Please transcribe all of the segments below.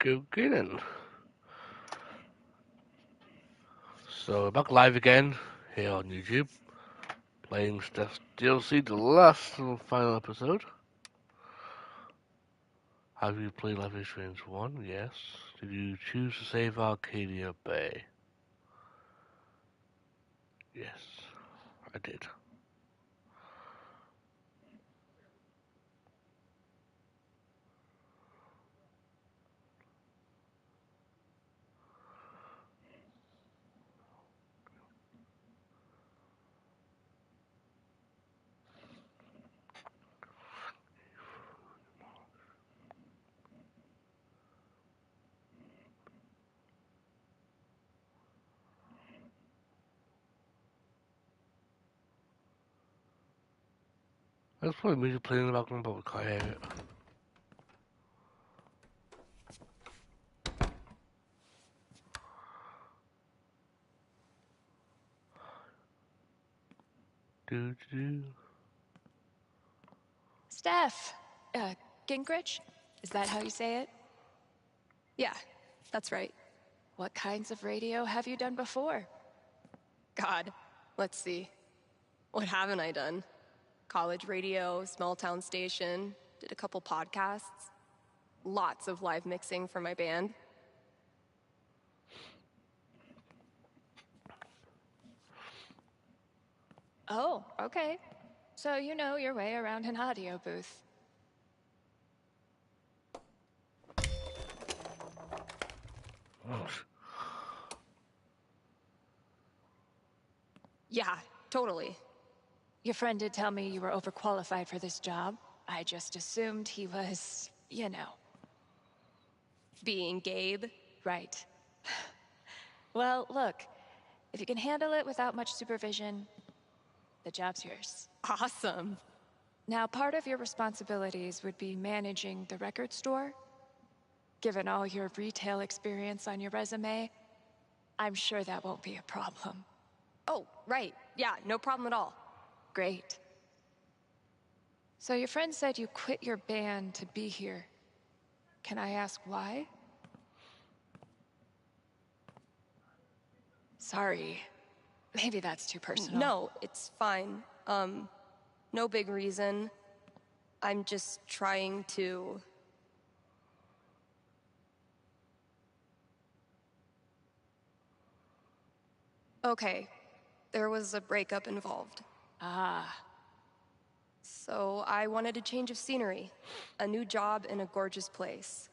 Okay then. So back live again here on YouTube, playing Steph's DLC, the last and final episode. Have you played Life is Strange 1? Yes. Did you choose to save Arcadia Bay? Yes, I did. That's probably music playing in the background, but we can't hear it. Do do do. Steph! Gingrich? Is that how you say it? Yeah, that's right. What kinds of radio have you done before? God, let's see. What haven't I done? College radio, small town station, did a couple podcasts. Lots of live mixing for my band. Oh, okay. So you know your way around an audio booth. Oh, Yeah, totally. Your friend did tell me you were overqualified for this job. I just assumed he was, you know. Being Gabe? Right. Well, look, if you can handle it without much supervision, the job's yours. Awesome. Now, part of your responsibilities would be managing the record store. Given all your retail experience on your resume, I'm sure that won't be a problem. Oh, right. Yeah, no problem at all. Great. So your friend said you quit your band to be here. Can I ask why? Sorry. Maybe that's too personal. No, it's fine. No big reason. I'm just trying to... Okay, there was a breakup involved. Ah. So I wanted a change of scenery. A new job in a gorgeous place.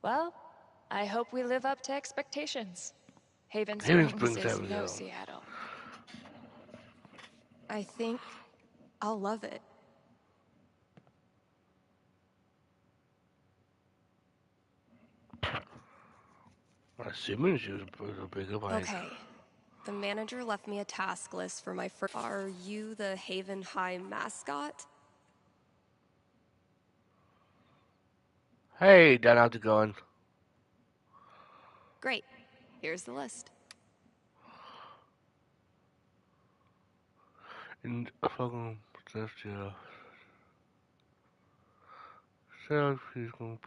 Well, I hope we live up to expectations. Haven Haven Springs Springs, is there we no go. Seattle. I think I'll love it. I'm assuming she was a bigger bike. Okay. The manager left me a task list for my first... Are you the Haven High mascot? Hey, Dan, how's it going? Great. Here's the list. And fucking Steph, yeah. Steph, he's gonna.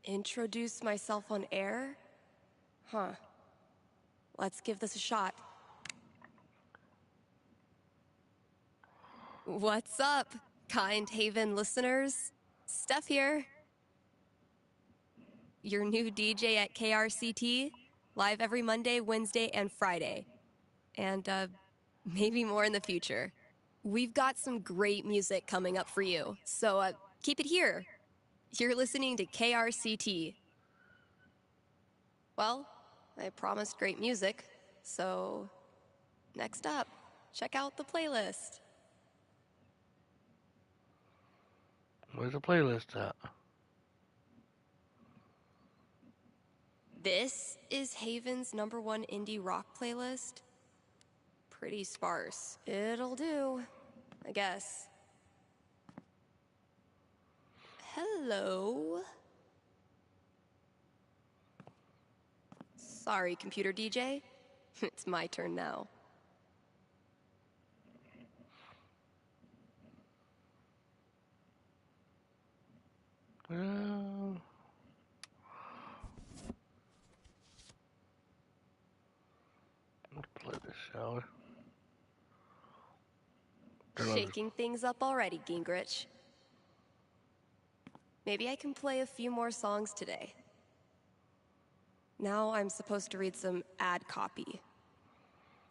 Introduce myself on air? Huh. Let's give this a shot. What's up, kind Haven listeners? Steph here. Your new DJ at KRCT, live every Monday, Wednesday, and Friday. And, maybe more in the future. We've got some great music coming up for you, so, keep it here. You're listening to KRCT. Well, I promised great music, so next up, check out the playlist. Where's the playlist at? This is Haven's #1 indie rock playlist. Pretty sparse. It'll do, I guess. Hello? Sorry, computer DJ. It's my turn now. shall we? Shaking things up already, Gingrich. Maybe I can play a few more songs today. Now I'm supposed to read some ad copy.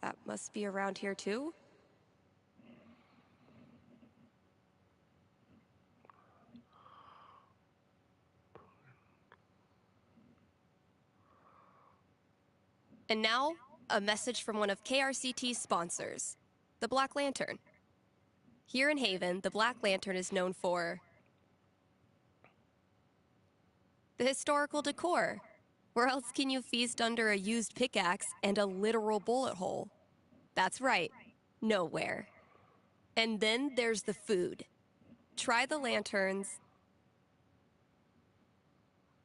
That must be around here too? And now, a message from one of KRCT's sponsors, the Black Lantern. Here in Haven, the Black Lantern is known for the historical decor. Where else can you feast under a used pickaxe and a literal bullet hole? That's right, nowhere. And then there's the food. Try the Lantern's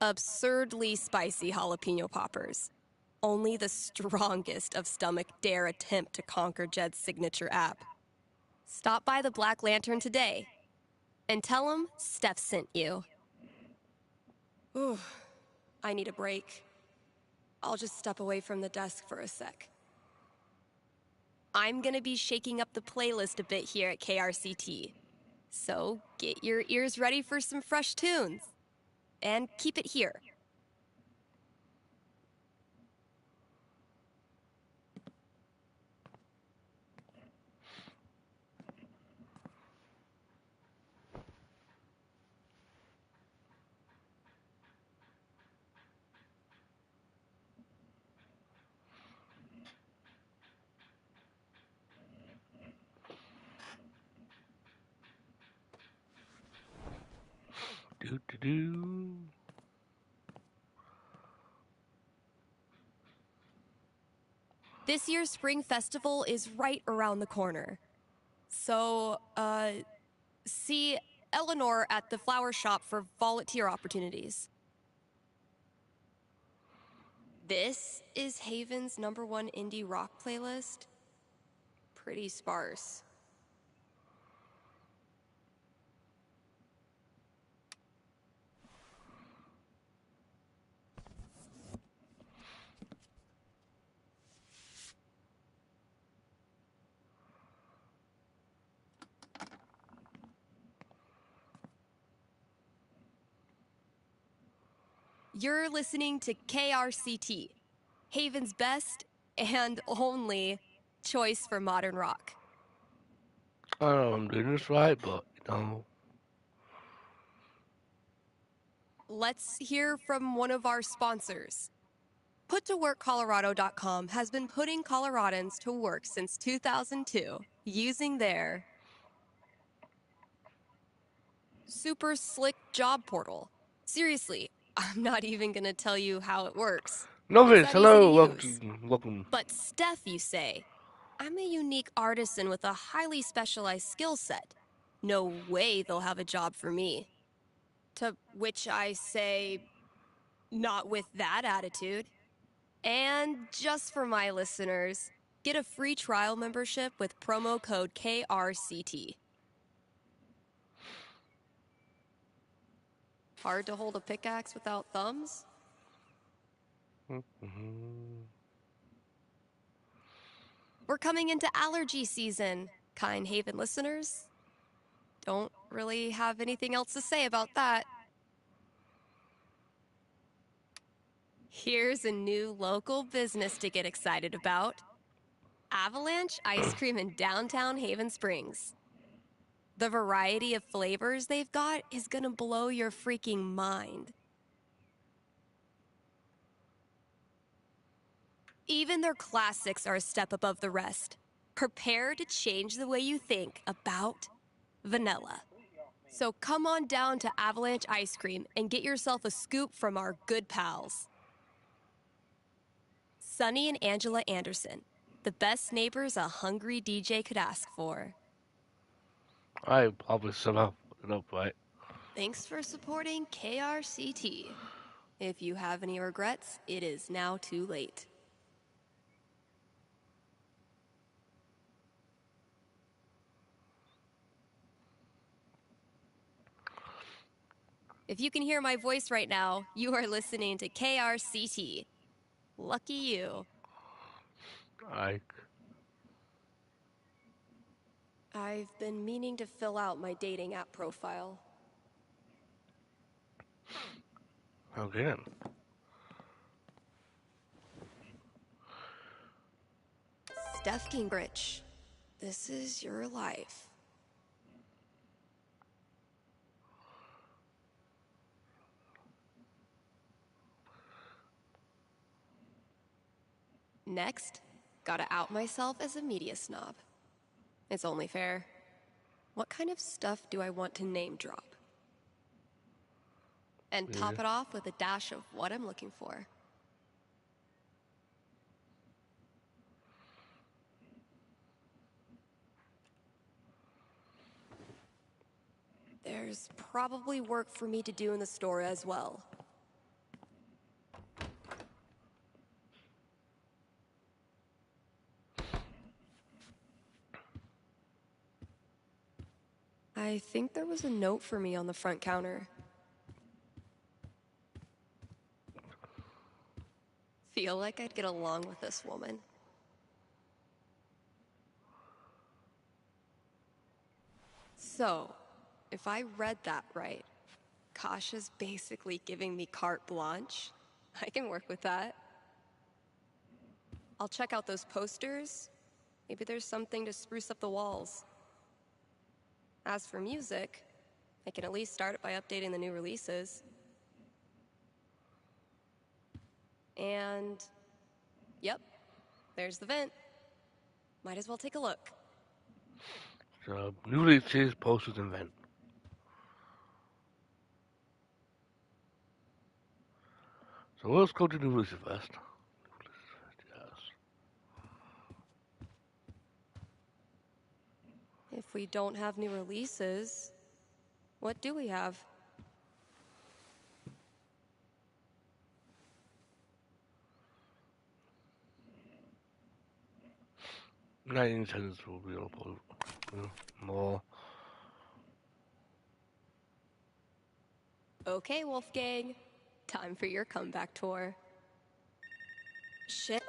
absurdly spicy jalapeno poppers. Only the strongest of stomach dare attempt to conquer Jed's signature app. Stop by the Black Lantern today and tell him Steph sent you. Ooh, I need a break. I'll just step away from the desk for a sec. I'm gonna be shaking up the playlist a bit here at KRCT. So get your ears ready for some fresh tunes. And keep it here. Do. This year's Spring Festival is right around the corner. So, see Eleanor at the flower shop for volunteer opportunities. This is Haven's #1 indie rock playlist. Pretty sparse. You're listening to KRCT, Haven's best and only choice for modern rock. I don't know if I'm doing this right, but Let's hear from one of our sponsors. PutToWorkColorado.com has been putting Coloradans to work since 2002 using their super slick job portal. Seriously, I'm not even gonna tell you how it works. Novice, hello, welcome. But Steph, you say, I'm a unique artisan with a highly specialized skill set. No way they'll have a job for me. To which I say, not with that attitude. And just for my listeners, get a free trial membership with promo code KRCT. Hard to hold a pickaxe without thumbs? We're coming into allergy season, kind Haven listeners. Don't really have anything else to say about that. Here's a new local business to get excited about. Avalanche Ice Cream in downtown Haven Springs. The variety of flavors they've got is gonna blow your freaking mind. Even their classics are a step above the rest. Prepare to change the way you think about vanilla. So come on down to Avalanche Ice Cream and get yourself a scoop from our good pals. Sunny and Angela Anderson, the best neighbors a hungry DJ could ask for. I probably somehow put it up right. Thanks for supporting KRCT. If you have any regrets, it is now too late. If you can hear my voice right now, you are listening to KRCT. Lucky you. I I've been meaning to fill out my dating app profile. Okay then. Steph Gingrich, this is your life. Next, gotta out myself as a media snob. It's only fair. What kind of stuff do I want to name drop? And top it off with a dash of what I'm looking for. There's probably work for me to do in the store as well. I think there was a note for me on the front counter. Feel like I'd get along with this woman. So, if I read that right, Kasha's basically giving me carte blanche. I can work with that. I'll check out those posters. Maybe there's something to spruce up the walls. As for music, I can at least start it by updating the new releases. And, yep, there's the vent. Might as well take a look. So, new releases, posters, and vent. So let's go to new releases first. Yes. If we don't have new releases, what do we have? $19 will be more. Okay, Wolfgang. Time for your comeback tour. Shit.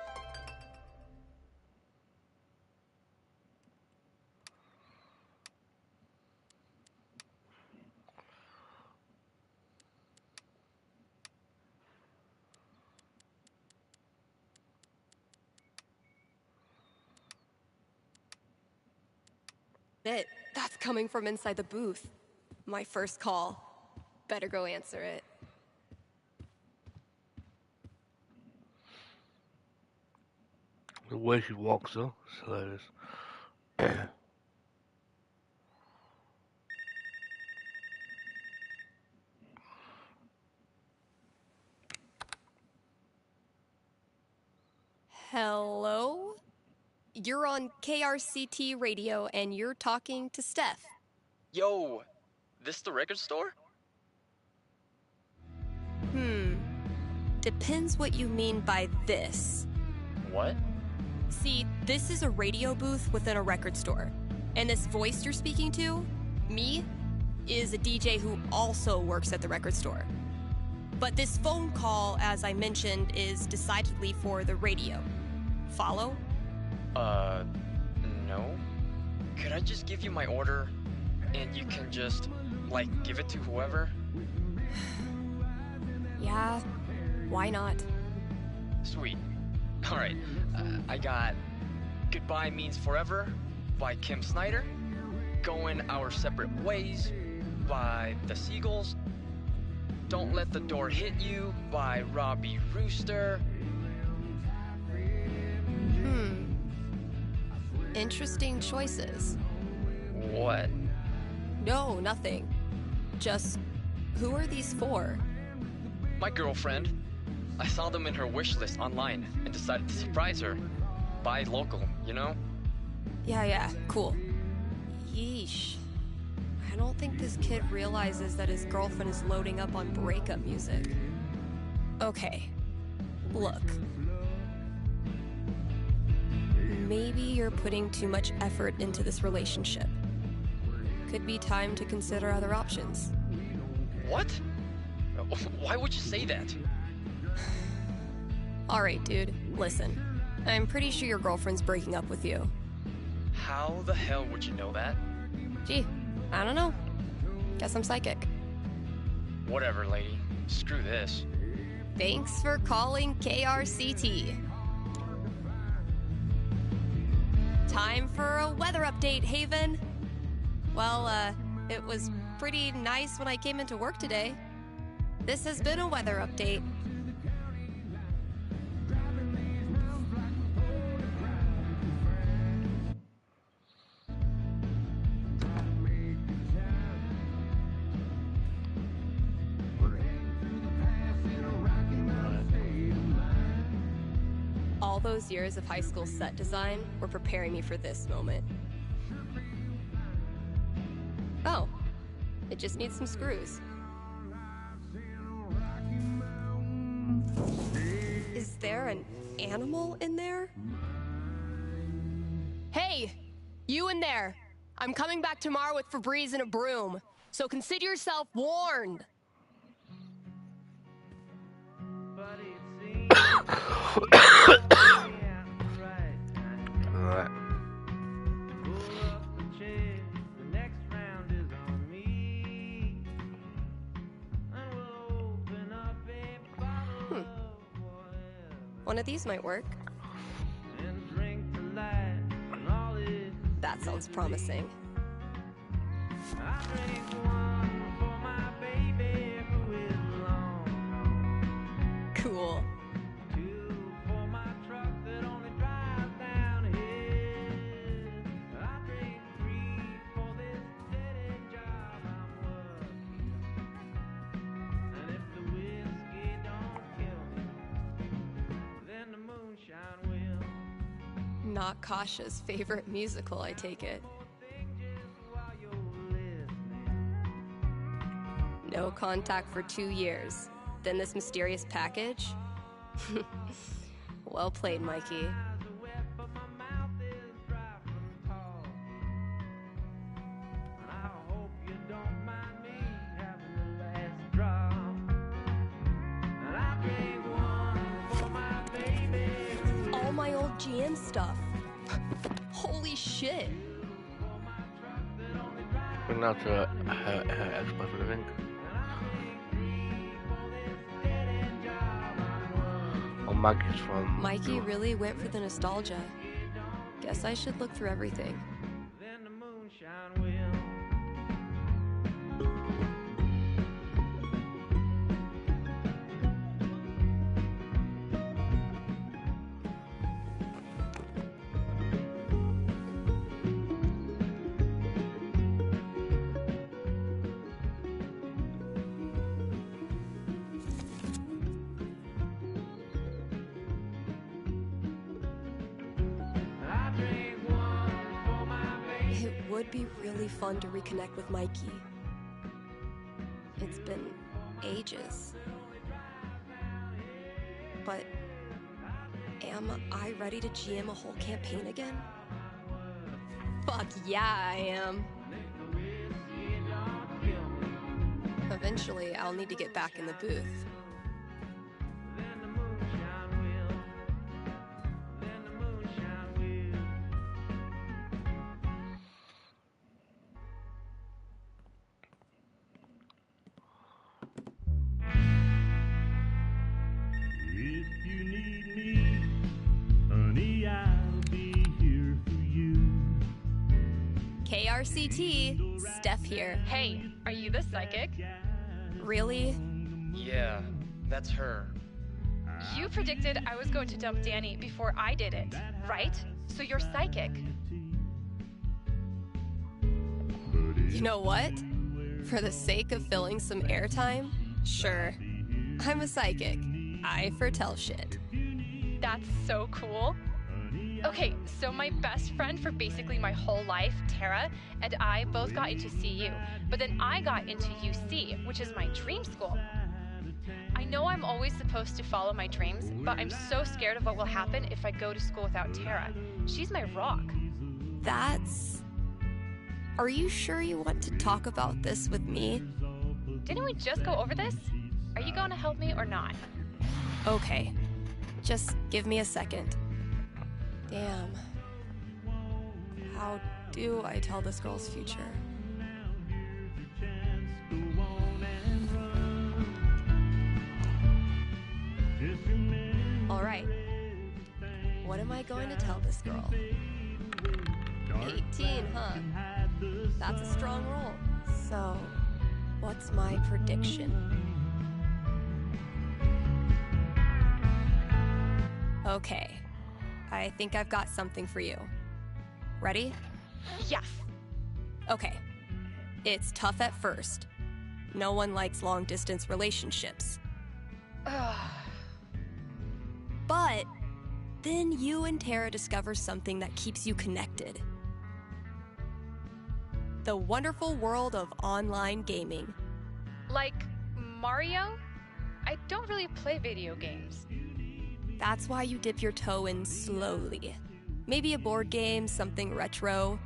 That's coming from inside the booth. My first call. Better go answer it. The way she walks, though, it's hilarious. Hello? You're on KRCT radio and you're talking to Steph. Yo, this the record store? Depends what you mean by this. What? See, this is a radio booth within a record store. And this voice you're speaking to, me, is a DJ who also works at the record store. But this phone call, as I mentioned, is decidedly for the radio. Follow? No. Could I just give you my order, and you can just, like, give it to whoever? Yeah, why not? Sweet. Alright, I got Goodbye Means Forever by Kim Snyder, Going Our Separate Ways by The Seagulls, Don't Let the Door Hit You by Robbie Rooster. Interesting choices. What? No, nothing. Just, who are these for? My girlfriend. I saw them in her wish list online and decided to surprise her. Buy local, you know? Yeah, cool. Yeesh. I don't think this kid realizes that his girlfriend is loading up on breakup music. Okay, look. Maybe you're putting too much effort into this relationship. Could be time to consider other options. What? Why would you say that? Alright, dude, listen. I'm pretty sure your girlfriend's breaking up with you. How the hell would you know that? Gee, I don't know. Guess I'm psychic. Whatever, lady. Screw this. Thanks for calling KRCT. Time for a weather update, Haven. Well, it was pretty nice when I came into work today. This has been a weather update. All those years of high school set design were preparing me for this moment. Oh, it just needs some screws. Is there an animal in there? Hey, you in there! I'm coming back tomorrow with Febreze and a broom, so consider yourself warned. Alright. One of these might work. That sounds promising. Cool. Not Kasha's favorite musical, I take it. No contact for 2 years. Then this mysterious package? Well played, Mikey. All my old GM stuff. Holy shit. Bring that to her ex-boyfriend, I think. Oh, Maggie's from... Mikey really went for the nostalgia. Guess I should look through everything. It would be really fun to reconnect with Mikey. It's been ages. But am I ready to GM a whole campaign again? Fuck yeah, I am. Eventually, I'll need to get back in the booth. KRCT, Steph here. Hey, are you the psychic? Really? Yeah, that's her. You predicted I was going to dump Danny before I did it, right? So you're psychic. You know what? For the sake of filling some airtime, sure. I'm a psychic. I foretell shit. That's so cool. Okay, so my best friend for basically my whole life, Tara, and I both got into CU, but then I got into UC, which is my dream school. I know I'm always supposed to follow my dreams, but I'm so scared of what will happen if I go to school without Tara. She's my rock. That's... Are you sure you want to talk about this with me? Didn't we just go over this? Are you going to help me or not? Okay. Just give me a second. Damn. How do I tell this girl's future? All right. What am I going to tell this girl? 18, huh? That's a strong roll. So, what's my prediction? Okay. I think I've got something for you. Ready? Yes. Okay. It's tough at first. No one likes long-distance relationships. But then you and Tara discover something that keeps you connected. The wonderful world of online gaming. Like Mario? I don't really play video games. That's why you dip your toe in slowly. Maybe a board game, something retro.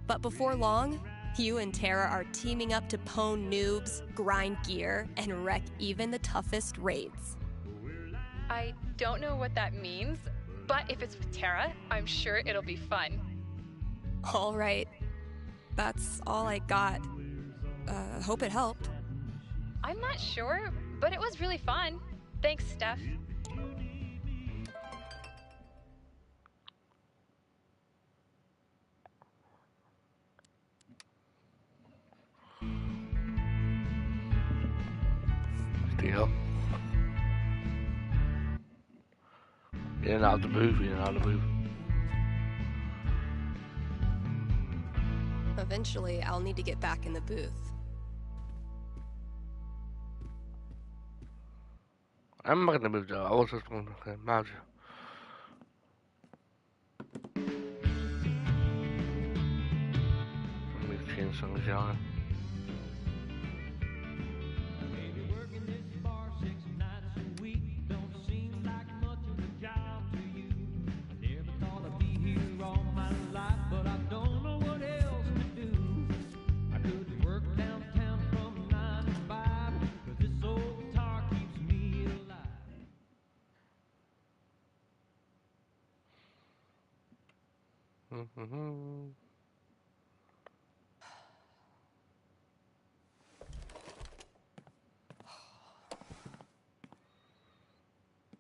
But before long, you and Tara are teaming up to pwn noobs, grind gear, and wreck even the toughest raids. I don't know what that means, but if it's with Tara, I'm sure it'll be fun. All right. That's all I got. Hope it helped. I'm not sure, but it was really fun. Thanks, Steph. Deal. In and out of the booth, in and out of the booth. Eventually, I'll need to get back in the booth. I'm not gonna move though. I was just going to mouse you. Let me change something down.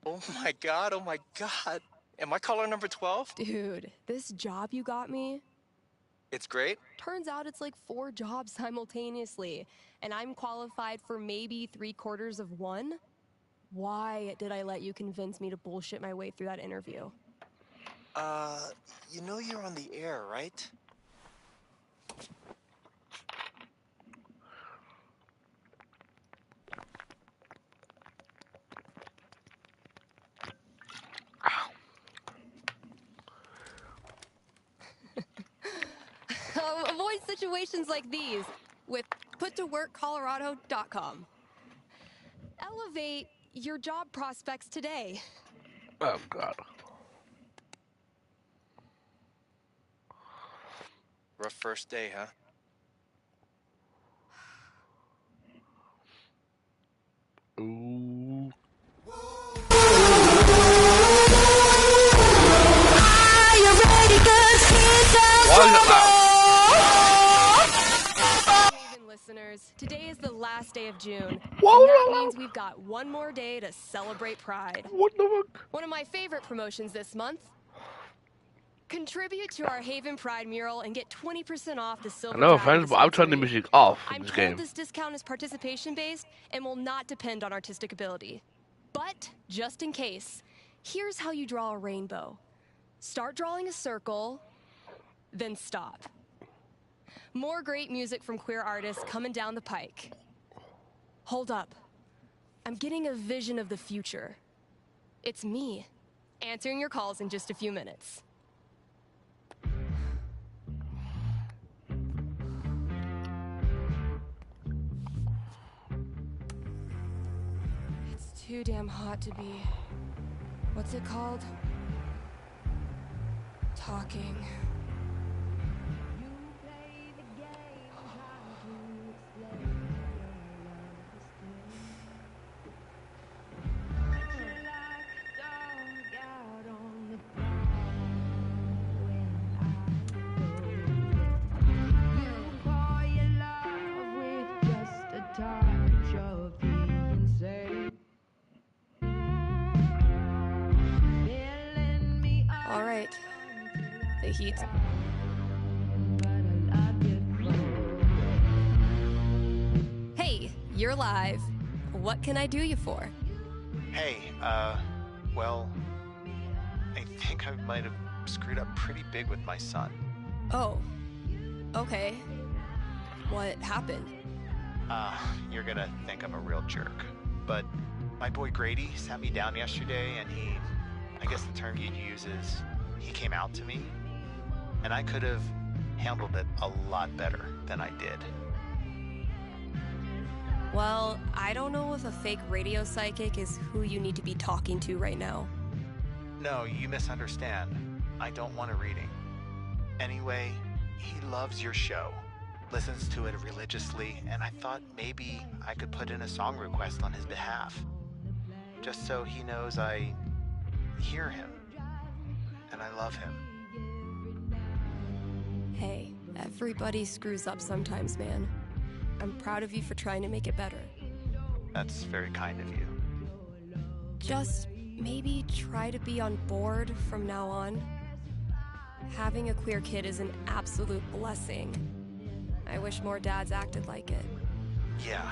Oh my god, oh my god. Am I caller number 12? Dude, this job you got me, It's great. turns out it's like 4 jobs simultaneously, and I'm qualified for maybe 3/4 of one? Why did I let you convince me to bullshit my way through that interview? You know you're on the air, right? Avoid situations like these with puttoworkcolorado.com. Elevate your job prospects today. Oh god. Rough first day, huh? Ooh. Are you ready? 'Cause here's the Why is it loud? Haven listeners, today is the last day of June. Whoa, And that whoa, means we've got one more day to celebrate Pride. What the fuck? One of my favorite promotions this month. Contribute to our Haven Pride mural and get 20% off the silver No Dragon offense, but I'm turning the dispensary. music off in I'm this told game. this discount is participation-based and will not depend on artistic ability. But, just in case, here's how you draw a rainbow. Start drawing a circle, then stop. More great music from queer artists coming down the pike. Hold up. I'm getting a vision of the future. It's me, answering your calls in just a few minutes. It's too damn hot to be... what's it called? Talking. right. The heat. Hey, you're live. What can I do you for? Hey, well, I think I might have screwed up pretty big with my son. Oh, okay. What happened? You're gonna think I'm a real jerk, but my boy Grady sat me down yesterday and I guess the term you'd use is, he came out to me, and I could have handled it a lot better than I did. Well, I don't know if a fake radio psychic is who you need to be talking to right now. No, you misunderstand. I don't want a reading. Anyway, he loves your show, listens to it religiously, and I thought maybe I could put in a song request on his behalf. Just so he knows I hear him, and I love him. Hey, everybody screws up sometimes, man. I'm proud of you for trying to make it better. That's very kind of you. Just maybe try to be on board from now on. Having a queer kid is an absolute blessing. I wish more dads acted like it. Yeah,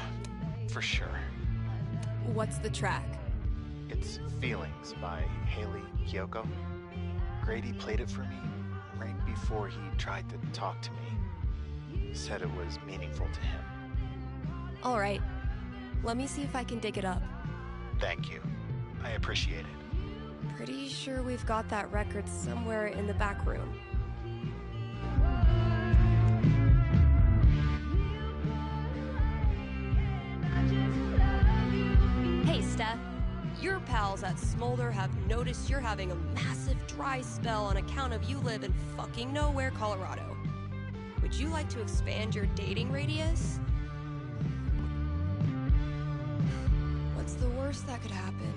for sure. What's the track? It's Feelings by Haley Kiyoko. Grady played it for me right before he tried to talk to me. Said it was meaningful to him. All right. Let me see if I can dig it up. Thank you. I appreciate it. Pretty sure we've got that record somewhere in the back room. Hey, Steph. Your pals at Smolder have noticed you're having a massive dry spell on account of you live in fucking nowhere, Colorado. Would you like to expand your dating radius? What's the worst that could happen?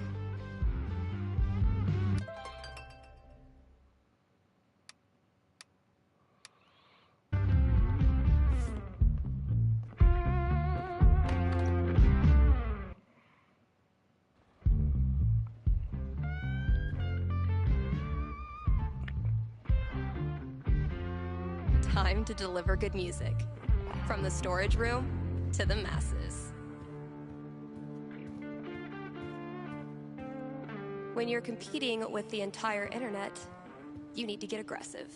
Time to deliver good music. From the storage room to the masses. When you're competing with the entire internet, you need to get aggressive.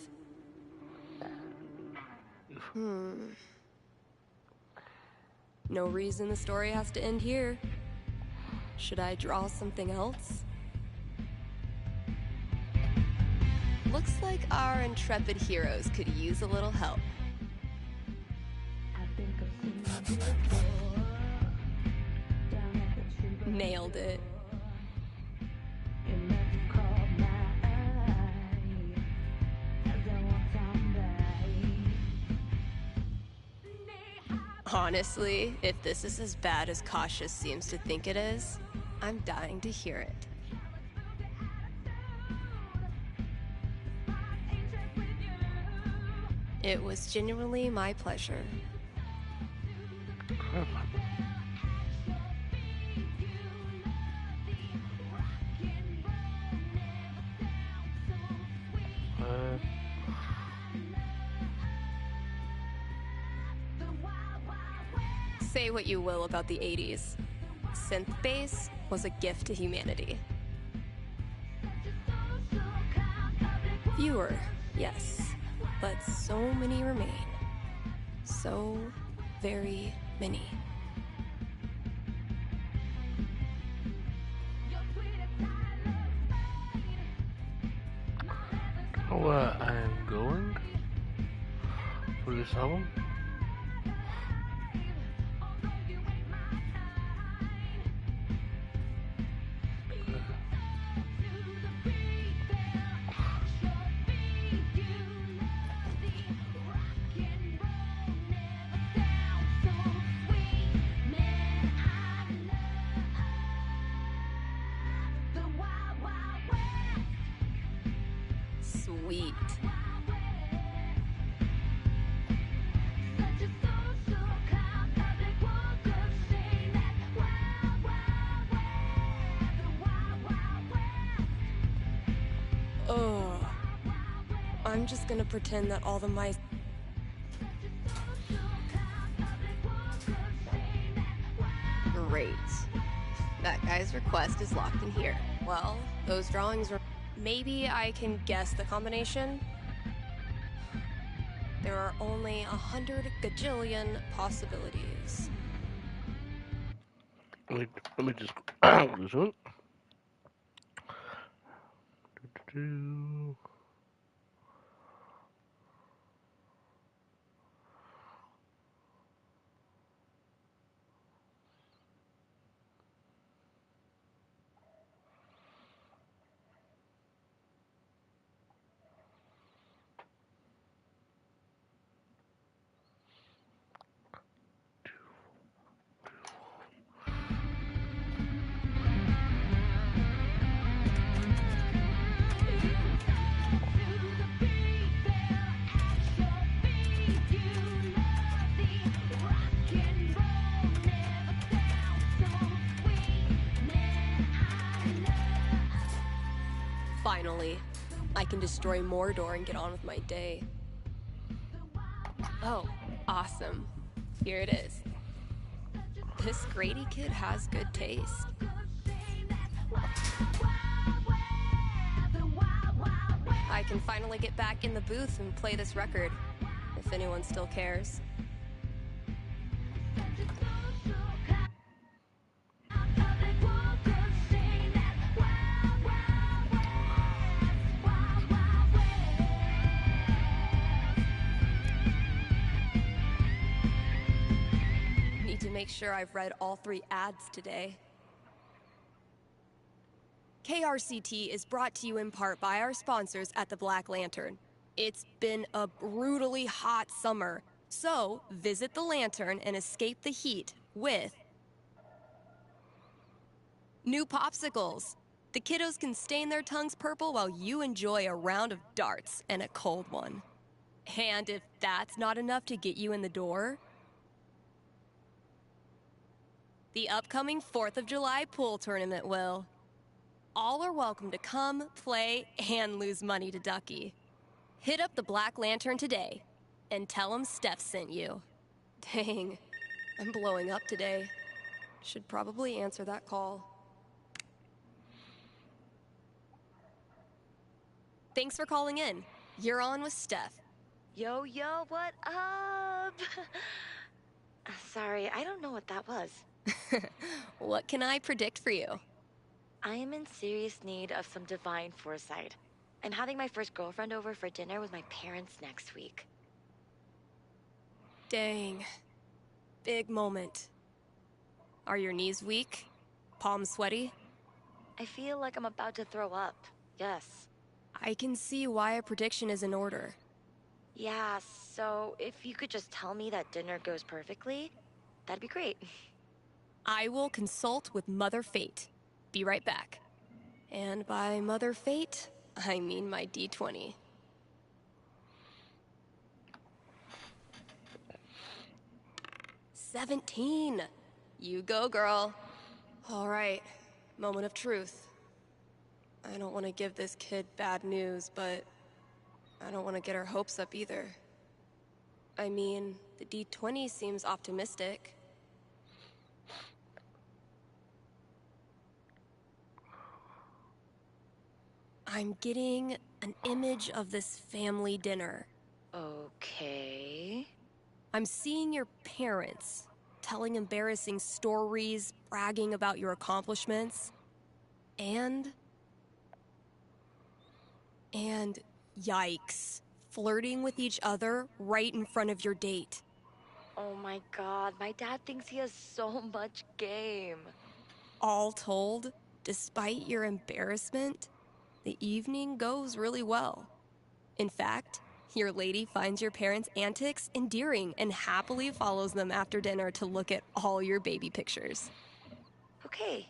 No reason the story has to end here. Should I draw something else? Looks like our intrepid heroes could use a little help. Nailed it. Honestly, if this is as bad as Cautious seems to think it is, I'm dying to hear it. It was genuinely my pleasure. Say what you will about the 80s. Synth bass was a gift to humanity. Fewer, yes, but so many remain. So very many. Where I am going for this album. Sweet. I'm just gonna pretend that all the mice... Great. That guy's request is locked in here. Well, those drawings are... Maybe I can guess the combination? There are only 100 gajillion possibilities. Let me just this one. Do-do-do. Finally, I can destroy Mordor and get on with my day. Oh, awesome. Here it is. This Grady kid has good taste. I can finally get back in the booth and play this record, if anyone still cares. Need to make sure I've read all 3 ads today. KRCT is brought to you in part by our sponsors at the Black Lantern. It's been a brutally hot summer, so visit the Lantern and escape the heat with new popsicles. The kiddos can stain their tongues purple while you enjoy a round of darts and a cold one. And if that's not enough to get you in the door, the upcoming 4th of July pool tournament will. All are welcome to come, play, and lose money to Ducky. Hit up the Black Lantern today and tell them Steph sent you. Dang, I'm blowing up today. Should probably answer that call. Thanks for calling in. You're on with Steph. Yo, what up? Sorry, I don't know what that was. What can I predict for you? I am in serious need of some divine foresight. I'm having my first girlfriend over for dinner with my parents next week. Dang. Big moment. Are your knees weak? Palms sweaty? I feel like I'm about to throw up. Yes. I can see why a prediction is in order. Yeah, so if you could just tell me that dinner goes perfectly, that'd be great. I will consult with Mother Fate. Be right back. And by Mother Fate, I mean my D20. $17. You go, girl. All right, moment of truth. I don't want to give this kid bad news, but I don't want to get her hopes up either. I mean, the D20 seems optimistic. I'm getting an image of this family dinner. Okay. I'm seeing your parents telling embarrassing stories, bragging about your accomplishments, and yikes, flirting with each other right in front of your date. Oh my god, my dad thinks he has so much game. All told, despite your embarrassment, the evening goes really well. In fact, your lady finds your parents' antics endearing and happily follows them after dinner to look at all your baby pictures. Okay.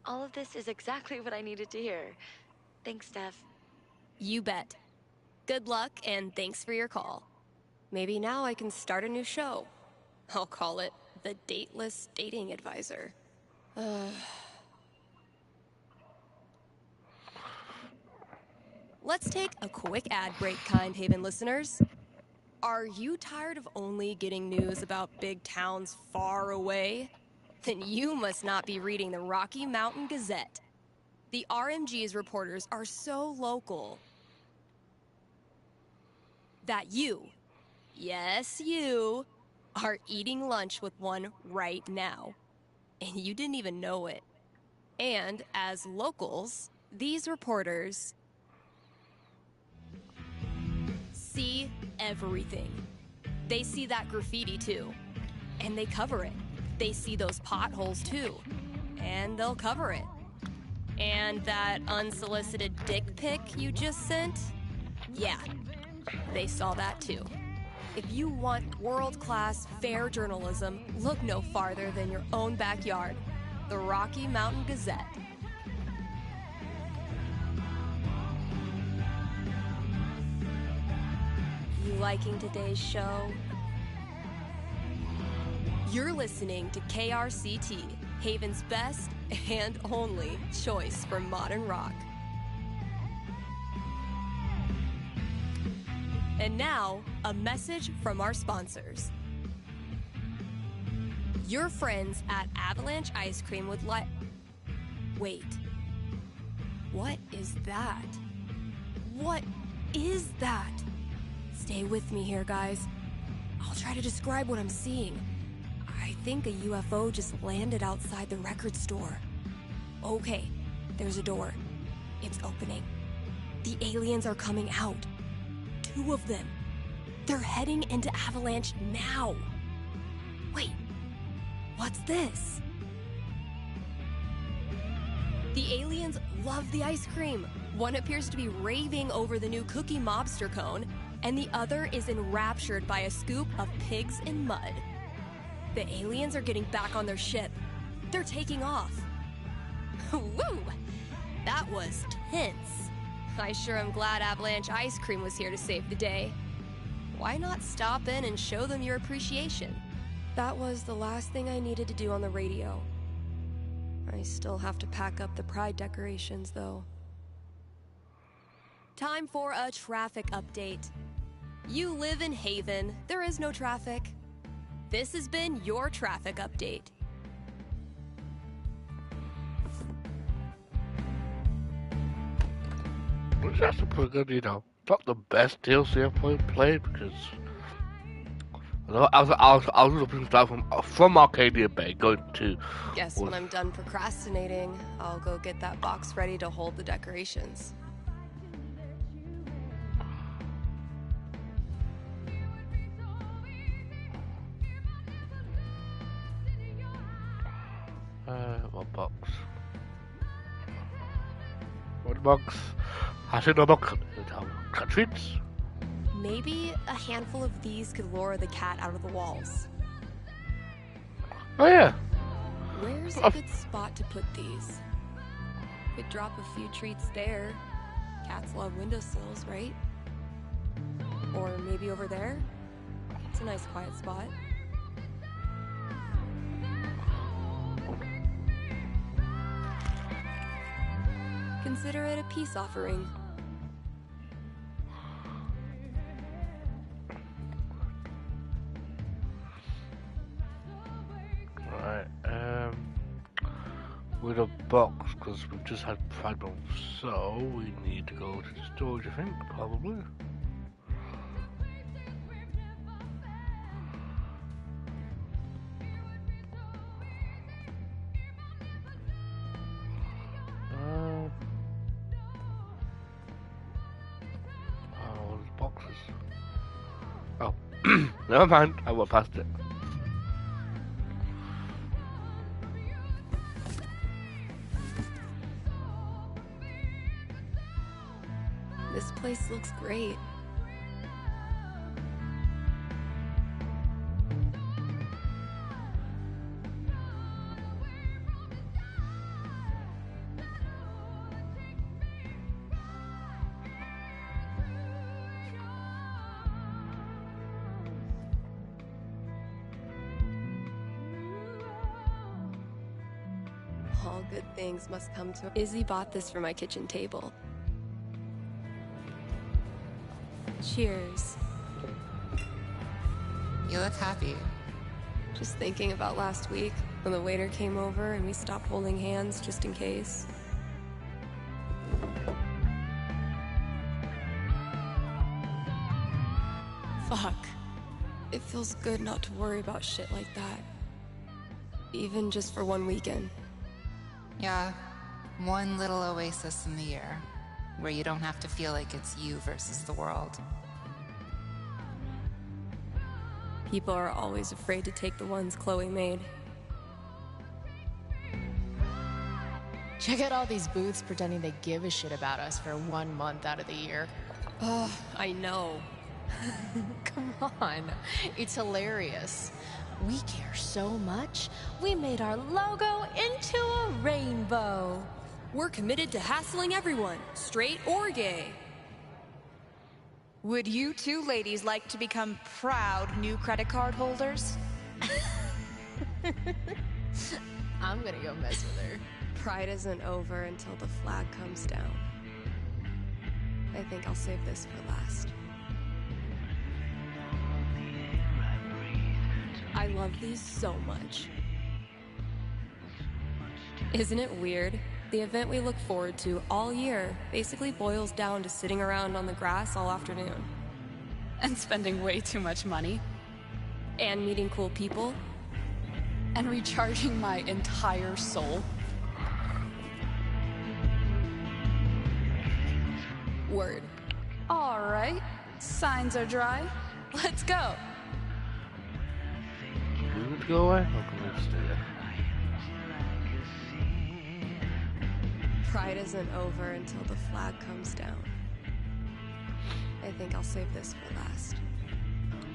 All of this is exactly what I needed to hear. Thanks, Steph. You bet. Good luck and thanks for your call. Maybe now I can start a new show. I'll call it The Dateless Dating Advisor. Let's take a quick ad break, Kind Haven listeners. Are you tired of only getting news about big towns far away? Then you must not be reading the Rocky Mountain Gazette. The RMG's reporters are so local that you, yes you, are eating lunch with one right now. And you didn't even know it. And as locals, these reporters see everything. They see that graffiti too, and they cover it. They see those potholes too, and they'll cover it. And that unsolicited dick pic you just sent? Yeah, they saw that too. If you want world-class, fair journalism, look no farther than your own backyard, the Rocky Mountain Gazette. You liking today's show? You're listening to KRCT, Haven's best and only choice for modern rock. And now, a message from our sponsors. Your friends at Avalanche Ice Cream would like... Wait. What is that? What is that? Stay with me here, guys. I'll try to describe what I'm seeing. I think a UFO just landed outside the record store. Okay, there's a door. It's opening. The aliens are coming out. 2 of them. They're heading into Avalanche now. Wait, what's this? The aliens love the ice cream. One appears to be raving over the new Cookie Mobster cone, and the other is enraptured by a scoop of pigs in mud. The aliens are getting back on their ship. They're taking off. Woo! That was tense. I sure am glad Avalanche Ice Cream was here to save the day. Why not stop in and show them your appreciation? That was the last thing I needed to do on the radio. I still have to pack up the pride decorations, though. Time for a traffic update. You live in Haven. There is no traffic. This has been your traffic update. Which is actually pretty good, you know. Not the best DLC I've played because I was looking stuff from Arcadia Bay going to. Guess when I'm done procrastinating, I'll go get that box ready to hold the decorations. What box? What box? I said no box. Cat treats. Maybe a handful of these could lure the cat out of the walls. Oh yeah. Where's a good spot to put these? Could drop a few treats there. Cats love windowsills, right? Or maybe over there? It's a nice quiet spot. Consider it a peace offering. Right, with a box, because we've just had fragments, so we need to go to the storage, I think, probably. Oh, there's boxes. Oh, never mind, I went past it. This place looks great. All good things must come to... Izzy bought this for my kitchen table. Cheers. You look happy. Just thinking about last week when the waiter came over and we stopped holding hands just in case. Fuck. It feels good not to worry about shit like that. Even just for one weekend. Yeah, one little oasis in the year, where you don't have to feel like it's you versus the world. People are always afraid to take the ones Chloe made. Check out all these booths pretending they give a shit about us for 1 month out of the year. Ugh, I know. Come on, it's hilarious. We care so much, we made our logo into a rainbow. We're committed to hassling everyone, straight or gay. Would you two ladies like to become proud new credit card holders? I'm gonna go mess with her. Pride isn't over until the flag comes down. I think I'll save this for last. I love these so much. Isn't it weird? The event we look forward to all year basically boils down to sitting around on the grass all afternoon. And spending way too much money. And meeting cool people. And recharging my entire soul. Word. All right, signs are dry. Let's go. You would go away? Okay, let's do that. Pride isn't over until the flag comes down. I think I'll save this for last.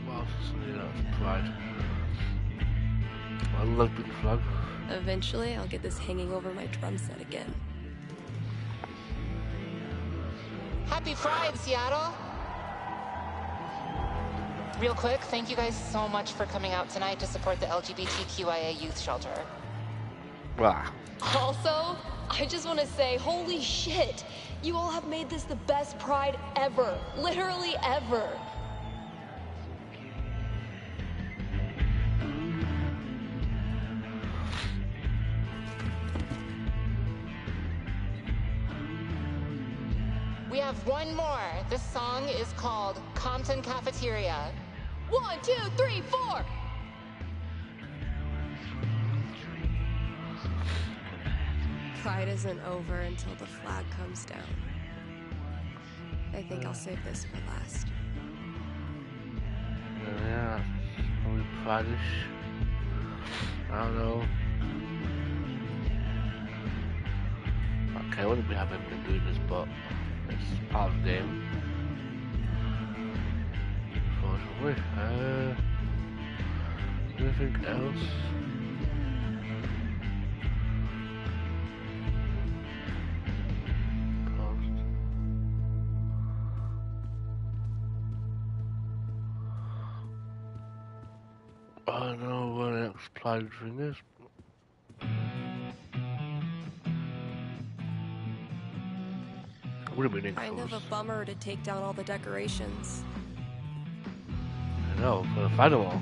Well, you know, pride. I love the flag. Eventually, I'll get this hanging over my drum set again. Happy Pride, Seattle! Real quick, thank you guys so much for coming out tonight to support the LGBTQIA youth shelter. Ah. Also, I just want to say, holy shit! You all have made this the best Pride ever. Literally ever. We have one more. This song is called Compton Cafeteria. 1, 2, 3, 4! Pride isn't over until the flag comes down. I think I'll save this for last. Yeah, probably pride-ish. I don't know. Okay, I wouldn't be happy if doing this, but it's part of the game. Unfortunately. Anything else? I don't know what the next Pride thing is. Would have been Kind of a bummer to take down all the decorations. I know, but if I don't know,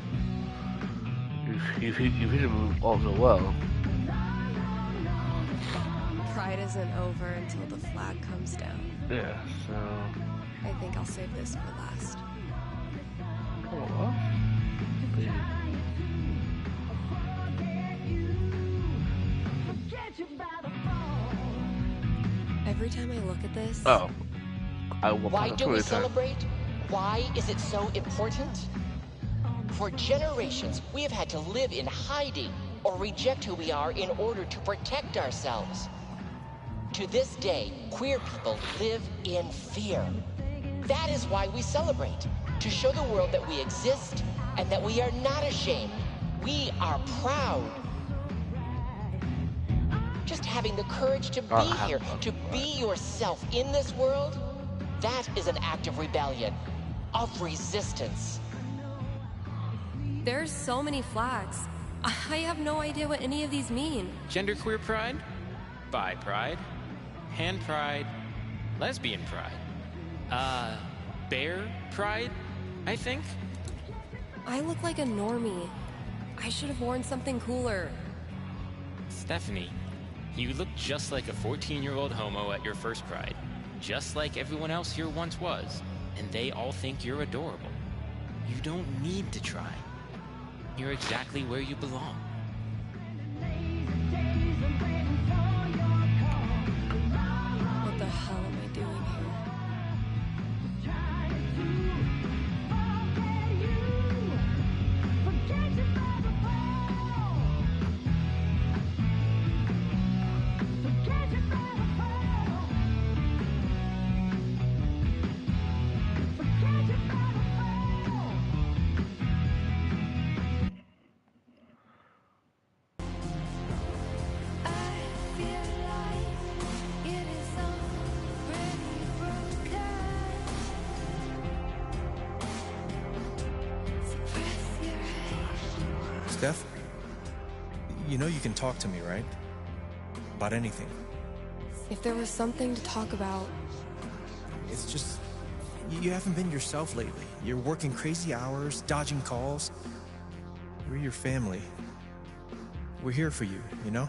you've hit them all so well. Pride isn't over until the flag comes down. Yeah, so. I think I'll save this for last. Oh, well. Yeah. Every time I look at this... Oh. Why do we celebrate? Why is it so important? For generations, we have had to live in hiding or reject who we are in order to protect ourselves. To this day, queer people live in fear. That is why we celebrate, to show the world that we exist and that we are not ashamed. We are proud. Just having the courage to be here, to be yourself in this world, that is an act of rebellion, of resistance. There's so many flags. I have no idea what any of these mean. Genderqueer pride, bi pride, pan pride, lesbian pride. bear pride, I think? I look like a normie. I should have worn something cooler. Stephanie, you look just like a 14-year-old homo at your first pride. Just like everyone else here once was. And they all think you're adorable. You don't need to try. You're exactly where you belong. What the hell am I doing here? Steph, you know you can talk to me, right? About anything. If there was something to talk about... It's just, you haven't been yourself lately. You're working crazy hours, dodging calls. We're your family. We're here for you, you know?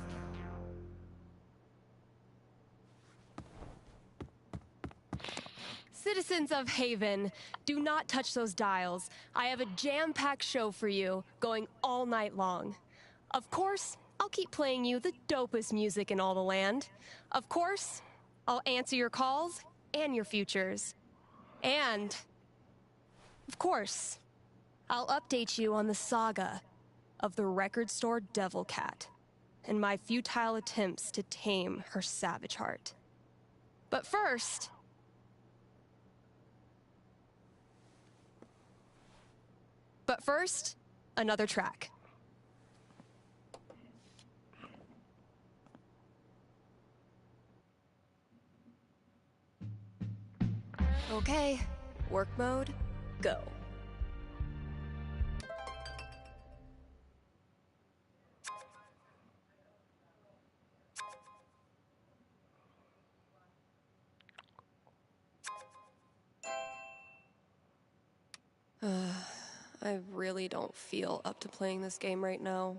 Citizens of Haven, do not touch those dials. I have a jam-packed show for you, going all night long. Of course, I'll keep playing you the dopest music in all the land. Of course, I'll answer your calls and your futures. And, of course, I'll update you on the saga of the record store Devil Cat and my futile attempts to tame her savage heart. But first... another track. Okay, work mode, go. I really don't feel up to playing this game right now.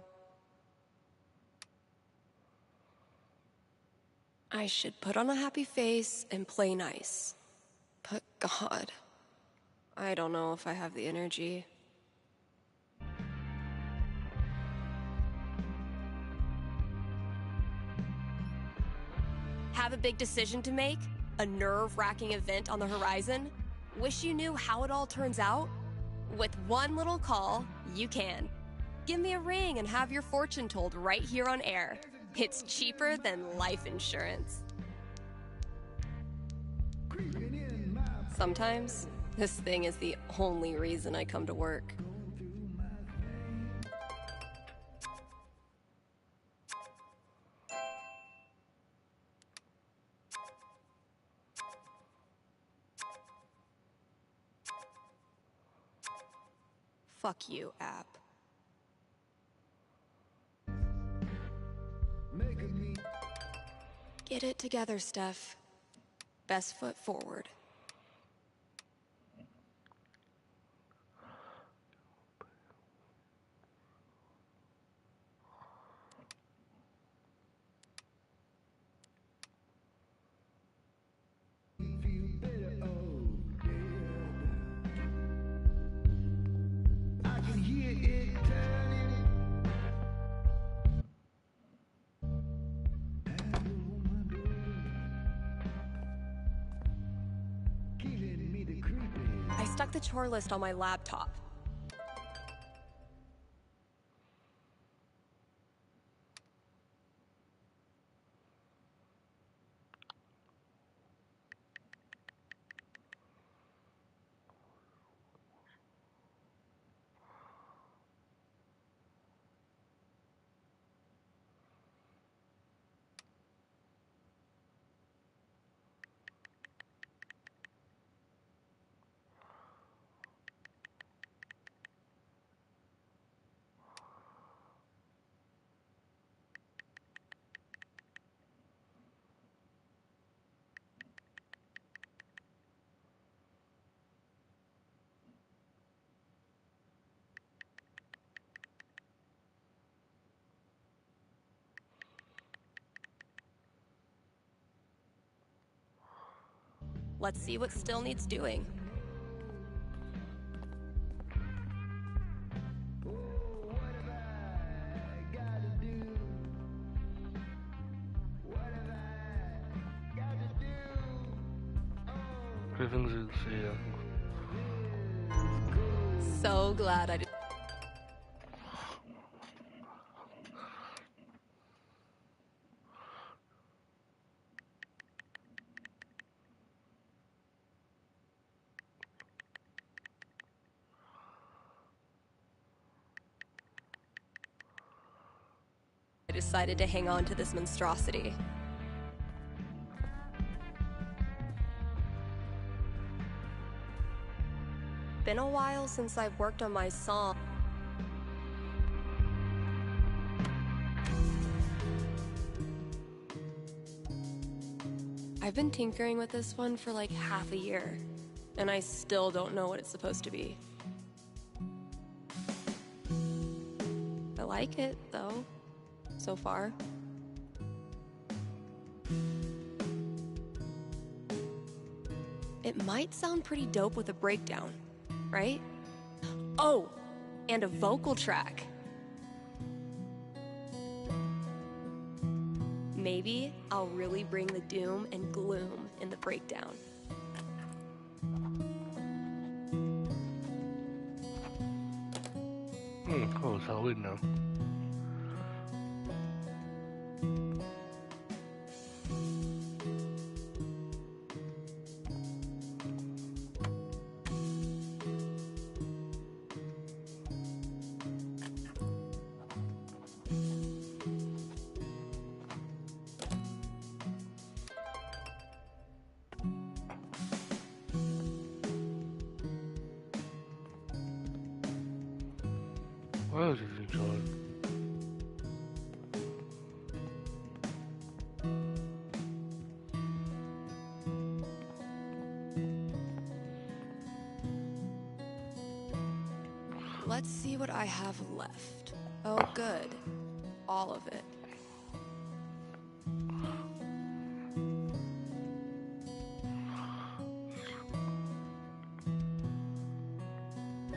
I should put on a happy face and play nice. But God, I don't know if I have the energy. Have a big decision to make? A nerve-wracking event on the horizon? Wish you knew how it all turns out? With one little call, you can. Give me a ring and have your fortune told right here on air. It's cheaper than life insurance. Sometimes, this thing is the only reason I come to work. Fuck you, app. Get it together, Steph. Best foot forward. I stuck the chore list on my laptop. Let's see what still needs doing. Everything's in here. So glad I did. I decided to hang on to this monstrosity. Been a while since I've worked on my song. I've been tinkering with this one for like half a year, and I still don't know what it's supposed to be. I like it, though, so far. It might sound pretty dope with a breakdown, right? Oh, and a vocal track. Maybe I'll really bring the doom and gloom in the breakdown. Oh, it's Halloween now. Where is it inside? Let's see what I have left. Oh, good. All of it.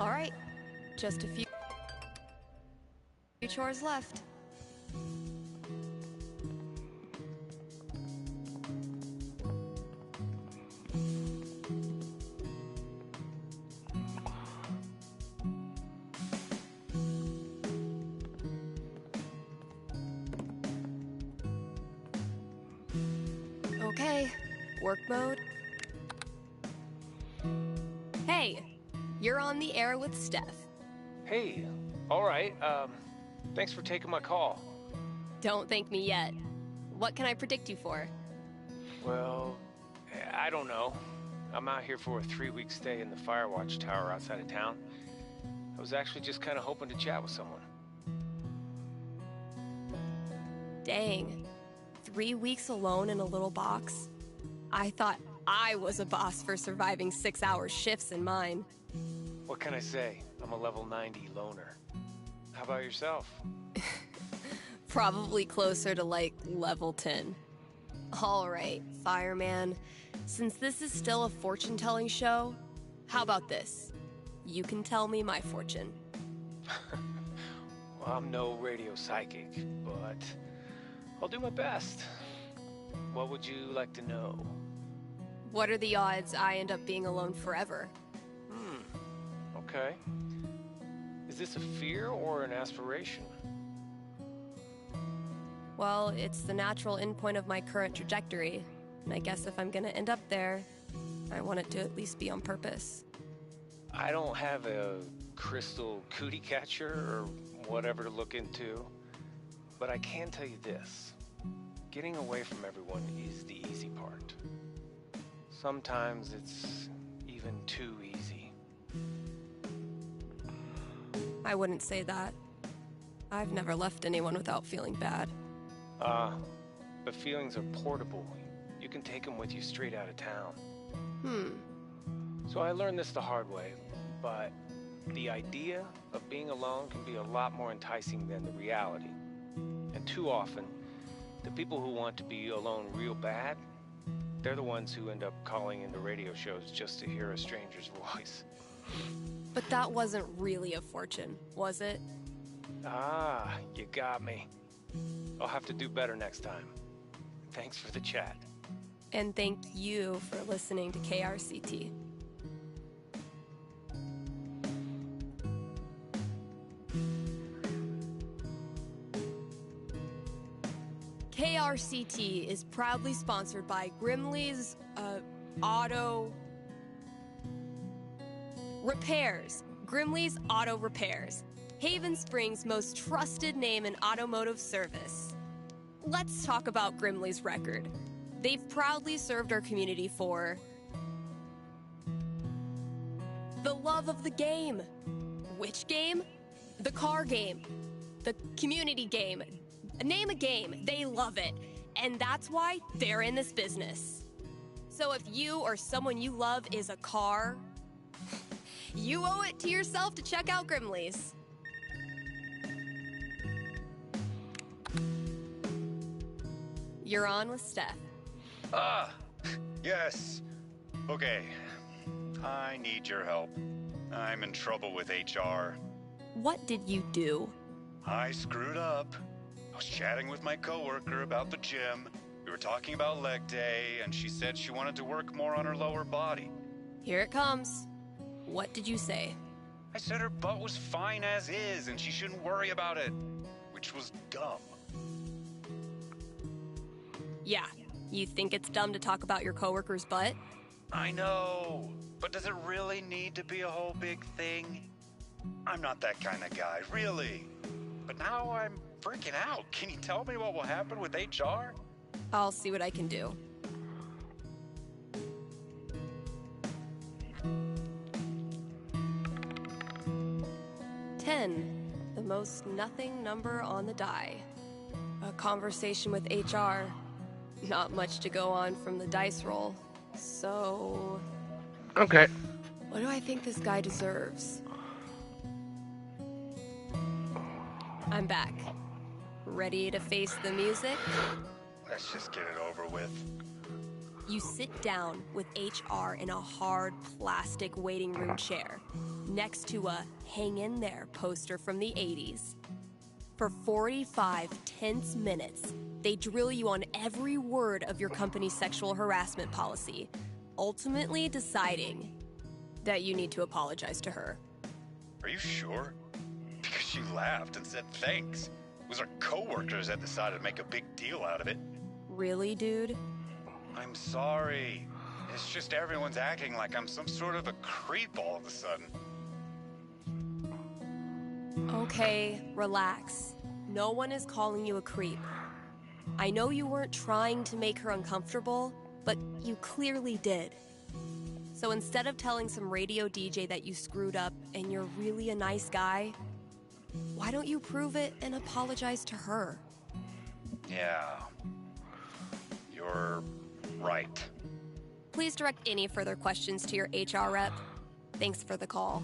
All right, just a few chores left. Okay, work mode. Hey, you're on the air with Steph. Hey, all right. Thanks for taking my call. Don't thank me yet. What can I predict you for? Well, I don't know. I'm out here for a 3-week stay in the Firewatch Tower outside of town. I was actually just kind of hoping to chat with someone. Dang. 3 weeks alone in a little box? I thought I was a boss for surviving 6-hour shifts in mine. What can I say? I'm a level 90 loner. How about yourself? Probably closer to like level 10. All right, fireman. Since this is still a fortune-telling show, how about this? You can tell me my fortune. Well, I'm no radio psychic, but I'll do my best. What would you like to know? What are the odds I end up being alone forever? Okay. Is this a fear or an aspiration? Well, it's the natural endpoint of my current trajectory. And I guess if I'm gonna end up there, I want it to at least be on purpose. I don't have a crystal cootie catcher or whatever to look into, but I can tell you this. Getting away from everyone is the easy part. Sometimes it's even too easy. I wouldn't say that. I've never left anyone without feeling bad. But feelings are portable. You can take them with you straight out of town. So I learned this the hard way, but the idea of being alone can be a lot more enticing than the reality. And too often, the people who want to be alone real bad They're the ones who end up calling into radio shows just to hear a stranger's voice. But that wasn't really a fortune, was it? Ah, you got me. I'll have to do better next time. Thanks for the chat. And thank you for listening to KRCT. KRCT is proudly sponsored by Grimley's Auto Repairs. Grimley's Auto Repairs, Haven Springs' most trusted name in automotive service. Let's talk about Grimley's record. They've proudly served our community for the love of the game. Which game? The car game. The community game. Name a game. They love it. And that's why they're in this business. So if you or someone you love is a car, you owe it to yourself to check out Grimley's. You're on with Steph. Yes. Okay. I need your help. I'm in trouble with HR. What did you do? I screwed up. I was chatting with my coworker about the gym. We were talking about leg day, and she said she wanted to work more on her lower body. Here it comes. What did you say? I said her butt was fine as is, and she shouldn't worry about it, which was dumb. Yeah, you think it's dumb to talk about your coworker's butt? I know, but does it really need to be a whole big thing? I'm not that kind of guy, really. But now I'm freaking out. Can you tell me what will happen with HR? I'll see what I can do. The most nothing number on the die. A conversation with HR. Not much to go on from the dice roll. So... Okay. What do I think this guy deserves? I'm back. Ready to face the music? Let's just get it over with. You sit down with HR in a hard plastic waiting room chair next to a Hang In There poster from the 80s. For 45 tense minutes, they drill you on every word of your company's sexual harassment policy, ultimately deciding that you need to apologize to her. Are you sure? Because she laughed and said thanks. It was our coworkers that decided to make a big deal out of it. Really, dude? I'm sorry. It's just everyone's acting like I'm some sort of a creep all of a sudden. Okay, relax. No one is calling you a creep. I know you weren't trying to make her uncomfortable, but you clearly did. So instead of telling some radio DJ that you screwed up and you're really a nice guy, why don't you prove it and apologize to her? Yeah. You're right. Please direct any further questions to your HR rep. Thanks for the call.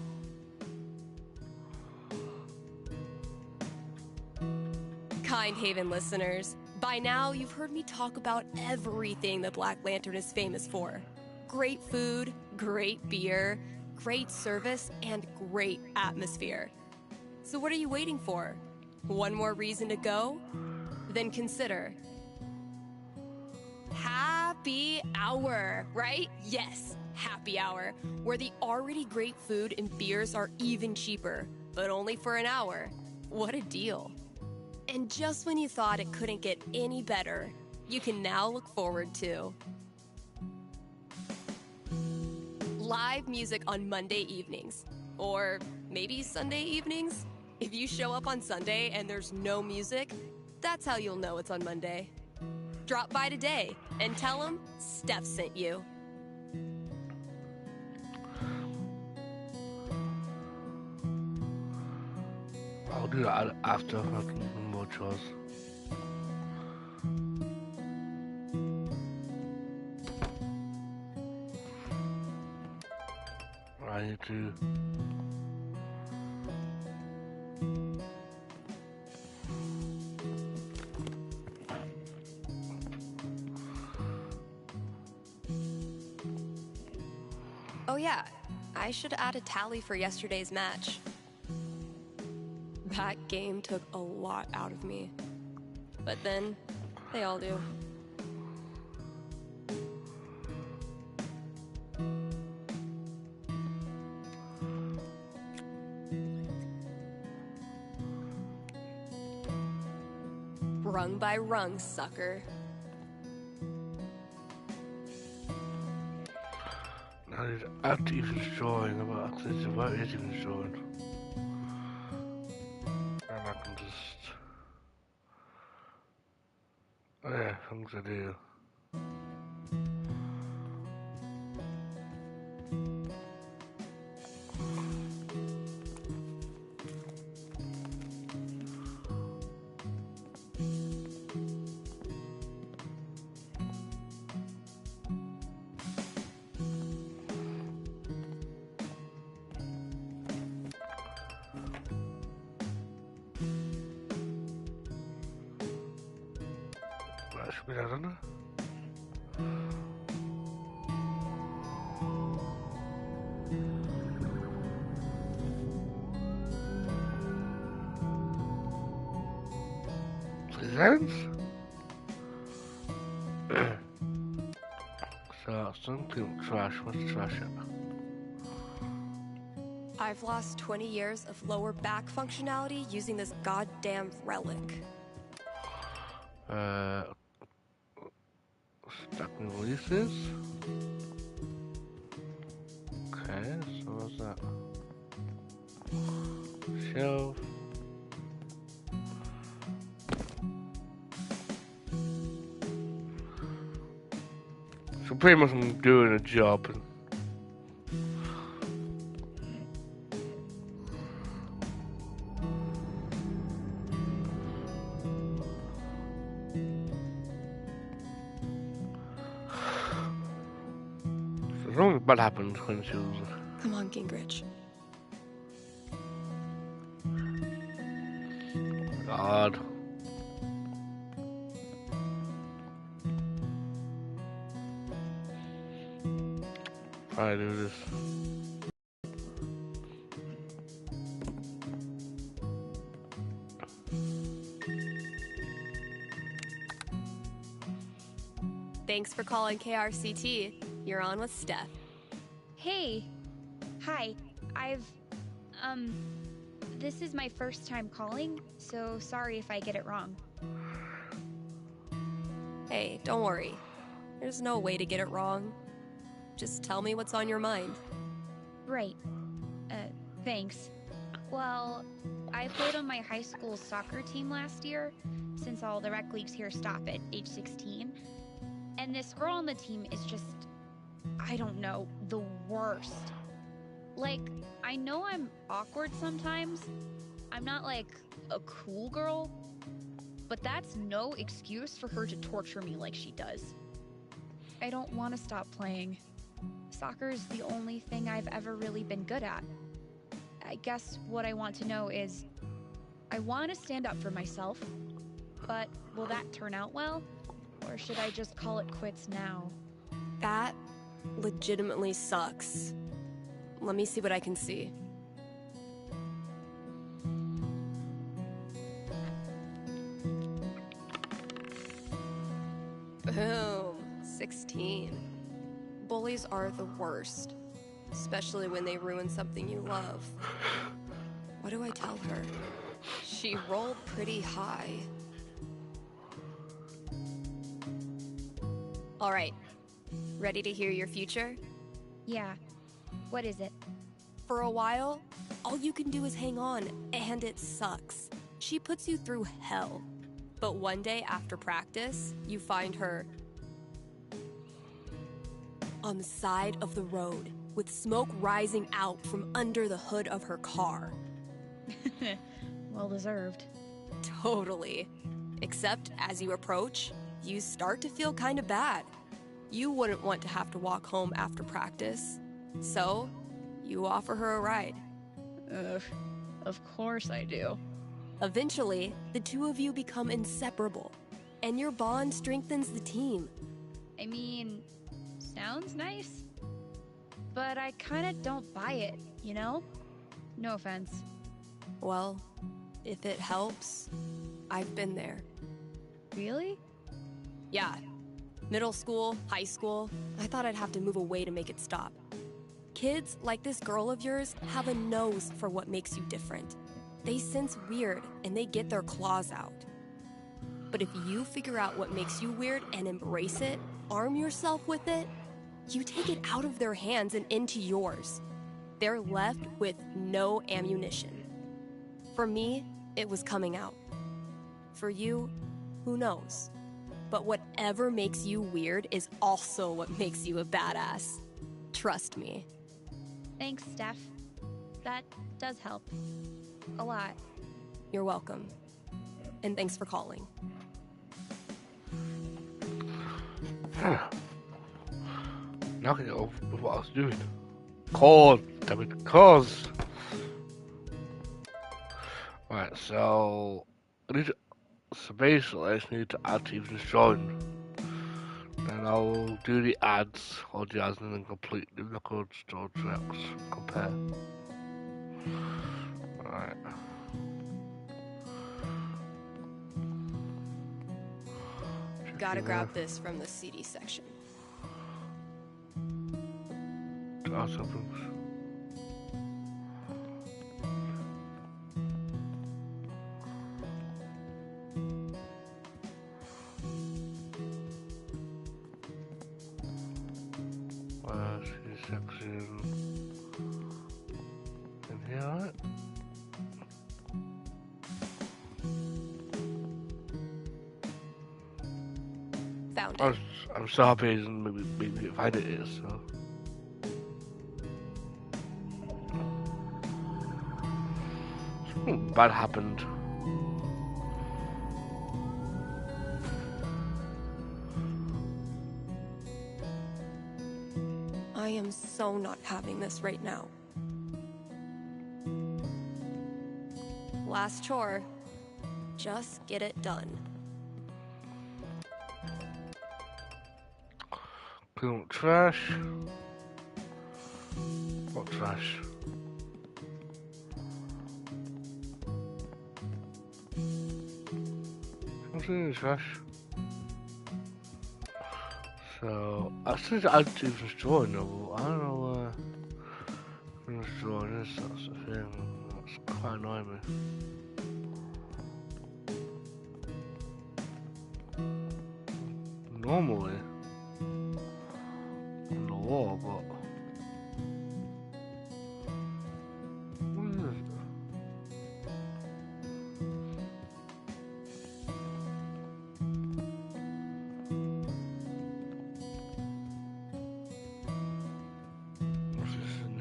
Kind Haven listeners, by now you've heard me talk about everything the Black Lantern is famous for. Great food, great beer, great service, and great atmosphere. So what are you waiting for? One more reason to go? Then consider Happy Hour, right? Yes, Happy Hour, where the already great food and beers are even cheaper, but only for an hour. What a deal. And just when you thought it couldn't get any better, you can now look forward to live music on Monday evenings, or maybe Sunday evenings. If you show up on Sunday and there's no music, that's how you'll know it's on Monday. Drop by today and tell them Steph sent you. I'll do that after I can do more chores. I need to... Oh yeah, I should add a tally for yesterday's match. That game took a lot out of me. But then, they all do. Rung by rung, sucker. Now he's at even showing about access to what is even showing. And I can just... Oh yeah, things I do. That should be that, isn't it? Presents? So, something trash. What's trash at? I've lost 20 years of lower back functionality using this goddamn relic. Stack new releases. Okay, so what's that? Shelf. So pretty much I'm doing a job. So something bad happened when she was... Come on, Gingrich. God. Try to do this. Thanks for calling KRCT. You're on with Steph. Hey. Hi. This is my first time calling, so sorry if I get it wrong. Hey, don't worry. There's no way to get it wrong. Just tell me what's on your mind. Right. Thanks. Well, I played on my high school soccer team last year, since all the rec leagues here stop at age 16. And this girl on the team is just, I don't know, the worst. Like, I know I'm awkward sometimes. I'm not like a cool girl, but that's no excuse for her to torture me like she does. I don't want to stop playing. Soccer's the only thing I've ever really been good at. I guess what I want to know is, I want to stand up for myself, but will that turn out well? Or should I just call it quits now? That legitimately sucks. Let me see what I can see. Boom. 16. Bullies are the worst, especially when they ruin something you love. What do I tell her? She rolled pretty high. All right. Ready to hear your future? Yeah. What is it? For a while, all you can do is hang on, and it sucks. She puts you through hell. But one day after practice, you find her on the side of the road, with smoke rising out from under the hood of her car. Well deserved. Totally. Except as you approach, you start to feel kind of bad. You wouldn't want to have to walk home after practice. So, you offer her a ride. Ugh, of course I do. Eventually, the two of you become inseparable, and your bond strengthens the team. I mean, sounds nice. but I kinda don't buy it, you know? No offense. Well, if it helps, I've been there. Really? Yeah. Middle school, high school, I thought I'd have to move away to make it stop. Kids like this girl of yours have a nose for what makes you different. They sense weird and they get their claws out. But if you figure out what makes you weird and embrace it, arm yourself with it, you take it out of their hands and into yours. They're left with no ammunition. For me, it was coming out. For you, who knows? But whatever makes you weird is also what makes you a badass. Trust me. Thanks, Steph. That does help. A lot. You're welcome. And thanks for calling. Now I can get over with what I was doing. Cause, damn it, cause. Right, so I need to. So basically, I just need to add Stephen's drawing. Then I'll do the ads or the ads and then complete the record store tracks. Compare. Right. Gotta grab this from the CD section. Something. Section in here, right? Found it. I'm so happy and maybe find it is so. Something bad happened. I am so not having this right now. Last chore. Just get it done. Clean up trash. What trash? What's in the trash? So, I still add Stephen's drawing though, I don't know where Stephen's drawing is, that's the thing, that's quite annoying me. Normally, on the wall, but... What is it?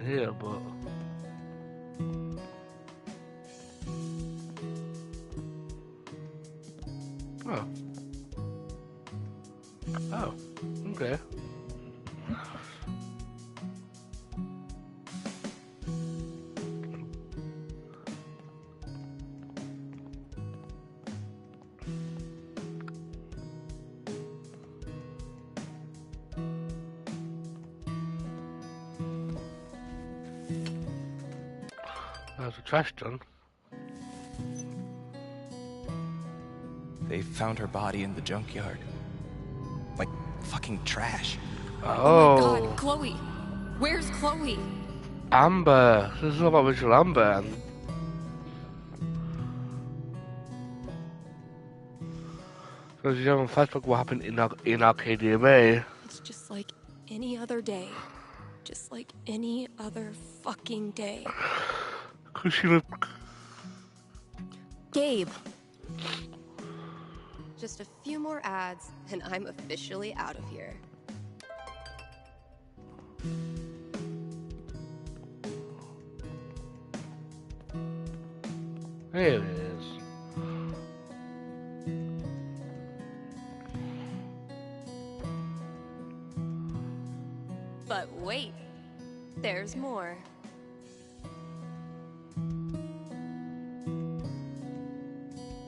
Here, but oh, okay. There's the trash done. They found her body in the junkyard. Like fucking trash. Oh my god, Chloe! Where's Chloe? Amber! This is all about Rachel Amber. So you have a flashback what happened in KDMA. It's just like any other day. Just like any other fucking day. Cause she looked... Gabe! Just a few more ads, and I'm officially out of here. There it is. But wait, there's more.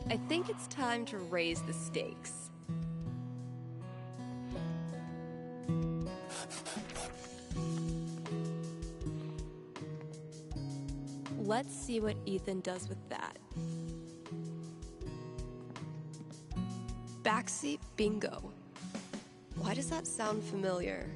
I think it's time to raise the stakes. Let's see what Ethan does with that. Backseat bingo. Why does that sound familiar?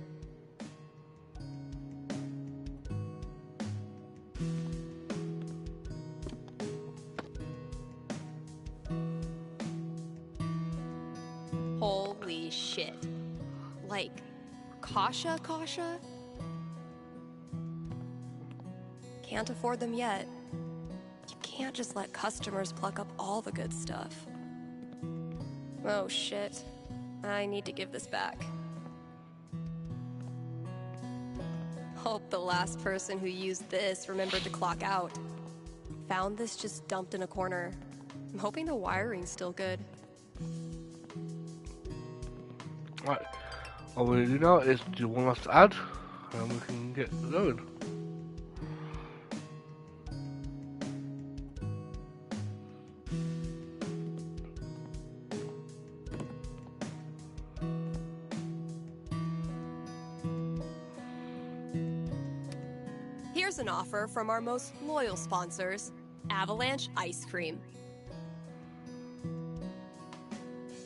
Holy shit. Like, Kasha? Can't afford them yet. You can't just let customers pluck up all the good stuff. Oh shit. I need to give this back. Hope the last person who used this remembered to clock out. Found this just dumped in a corner. I'm hoping the wiring's still good. Right. All we do now is do one last ad, and we can get going. Here's an offer from our most loyal sponsors, Avalanche Ice Cream.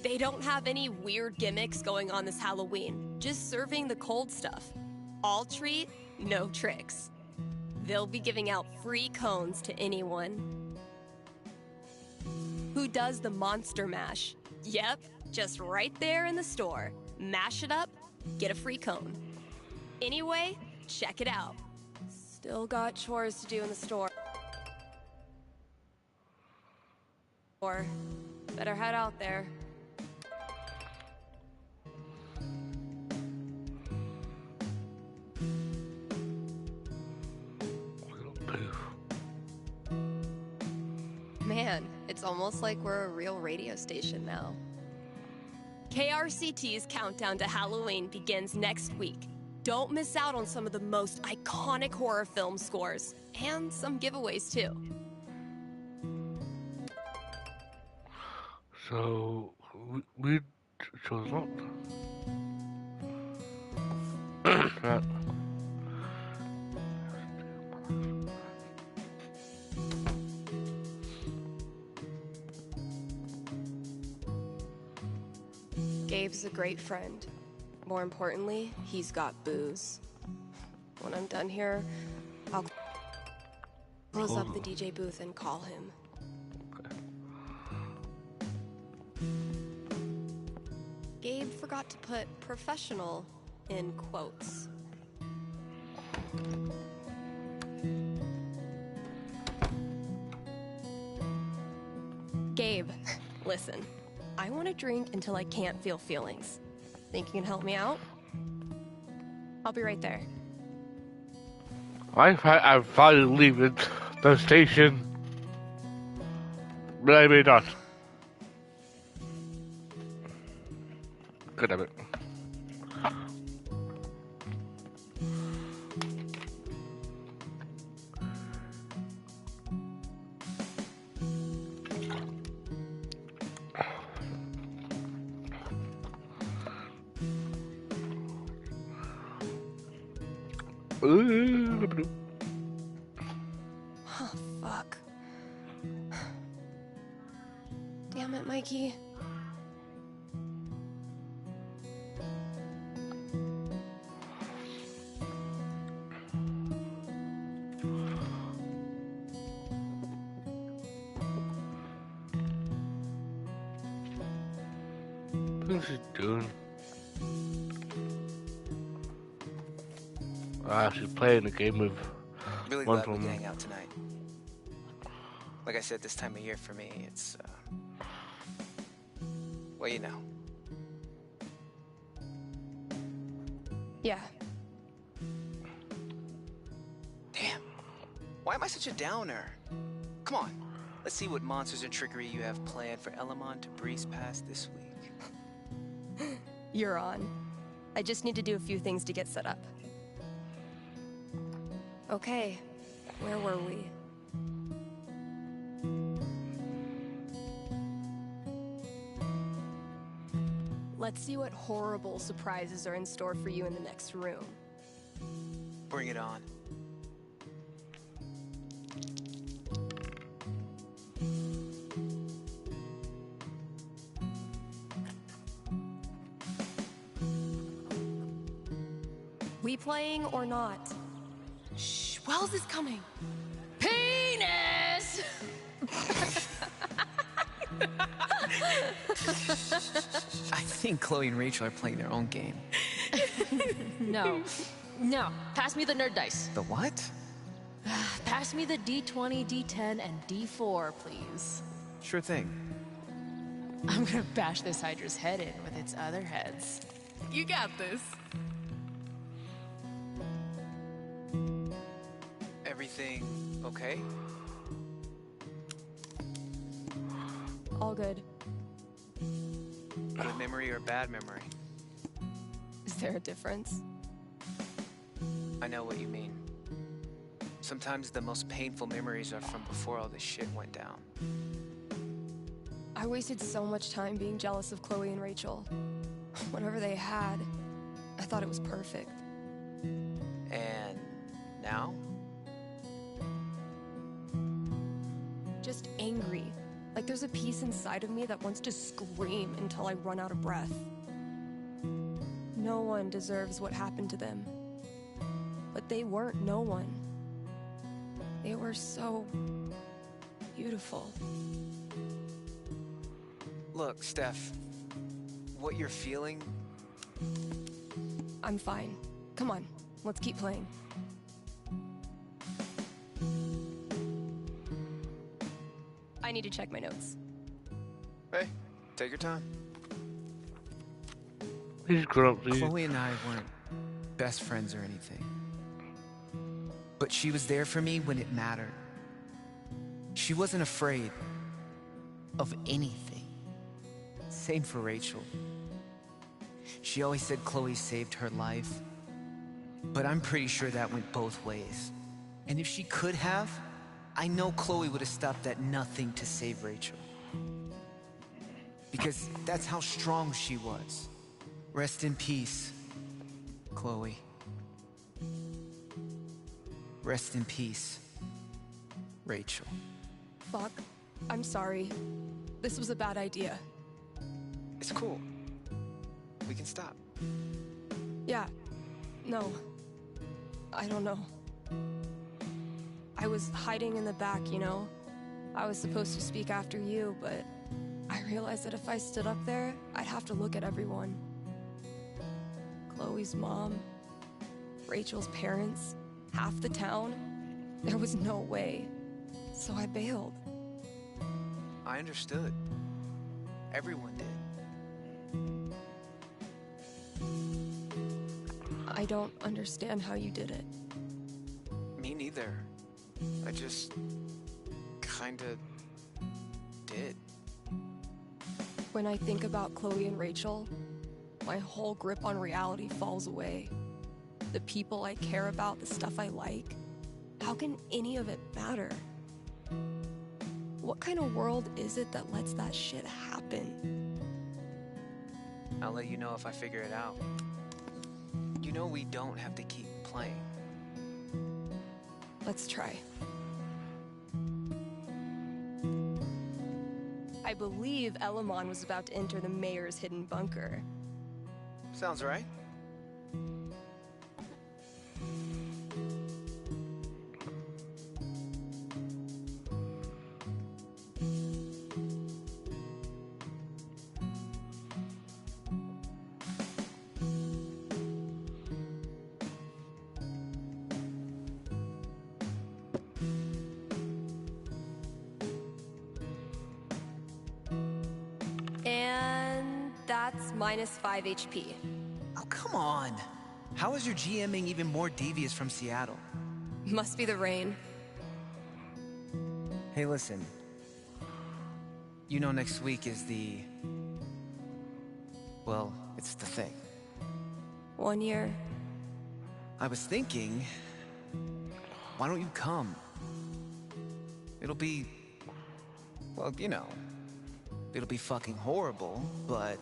They don't have any weird gimmicks going on this Halloween, just serving the cold stuff. All treat, no tricks. They'll be giving out free cones to anyone who does the Monster Mash. Yep, just right there in the store. Mash it up, get a free cone. Anyway, check it out. Still got chores to do in the store. Or better head out there. Man, it's almost like we're a real radio station now. KRCT's countdown to Halloween begins next week. Don't miss out on some of the most iconic horror film scores, and some giveaways too. So, we chose not. Right. Gabe's a great friend. More importantly, he's got booze. When I'm done here, I'll close up the DJ booth and call him. Gabe forgot to put professional in quotes. Gabe, listen. I want to drink until I can't feel feelings. Think you can help me out? I'll be right there. I'm finally leaving the station. But I may not. Good damn it. Oh, fuck. Damn it, Mikey. What's he doing? She's playing a game with Really one glad we from can hang out tonight. Like I said, this time of year for me, it's, well, you know. Yeah. Damn. Why am I such a downer? Come on. Let's see what monsters and trickery you have planned for Elamon to breeze past this week. You're on. I just need to do a few things to get set up. Okay, where were we? Let's see what horrible surprises are in store for you in the next room. Bring it on. We playing or not? Shh, Wells is coming. Penis! I think Chloe and Rachel are playing their own game. No. Pass me the nerd dice. The what? Pass me the D20, D10, and D4, please. Sure thing. I'm gonna bash this Hydra's head in with its other heads. You got this. Everything okay? All good. Good memory or bad memory? Is there a difference? I know what you mean. Sometimes the most painful memories are from before all this shit went down. I wasted so much time being jealous of Chloe and Rachel. Whatever they had, I thought it was perfect. And now? Just angry. Like there's a piece inside of me that wants to scream until I run out of breath. No one deserves what happened to them. But they weren't no one. They were so beautiful. Look, Steph, what you're feeling... I'm fine. Come on, let's keep playing. I need to check my notes. Hey, take your time. He's grumpy. Chloe and I weren't best friends or anything. But she was there for me when it mattered. She wasn't afraid of anything. Same for Rachel. She always said Chloe saved her life. But I'm pretty sure that went both ways. And if she could have, I know Chloe would have stopped at nothing to save Rachel. Because that's how strong she was. Rest in peace, Chloe. Rest in peace, Rachel. Fuck. I'm sorry. This was a bad idea. It's cool. We can stop. Yeah. No. I don't know. I was hiding in the back, you know? I was supposed to speak after you, but I realized that if I stood up there, I'd have to look at everyone. Chloe's mom, Rachel's parents, half the town. There was no way. So I bailed. I understood. Everyone did. I don't understand how you did it. Me neither. I just... kinda... did. When I think about Chloe and Rachel, my whole grip on reality falls away. The people I care about, the stuff I like. How can any of it matter? What kind of world is it that lets that shit happen? I'll let you know if I figure it out. You know we don't have to keep playing. Let's try. I believe Elamon was about to enter the mayor's hidden bunker. Sounds right. And that's minus 5 HP. Oh, come on. How is your GMing even more devious from Seattle? Must be the rain. Hey, listen. You know next week is the... well, it's the thing. 1 year. I was thinking... why don't you come? It'll be... well, you know... it'll be fucking horrible, but...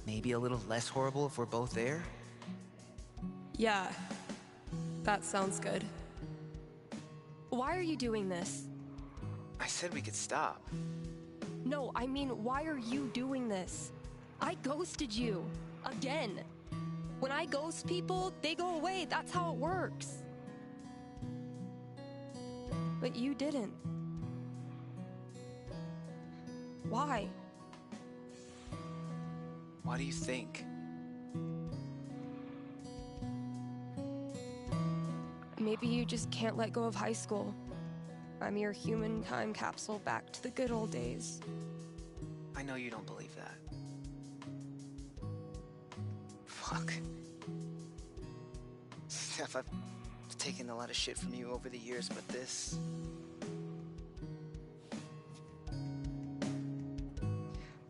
maybe a little less horrible if we're both there? Yeah. That sounds good. Why are you doing this? I said we could stop. No, I mean, why are you doing this? I ghosted you. Again. When I ghost people, they go away. That's how it works. But you didn't. Why? Why do you think? Maybe you just can't let go of high school. I'm your human time capsule back to the good old days. I know you don't believe that. Fuck. Steph, I've taken a lot of shit from you over the years, but this...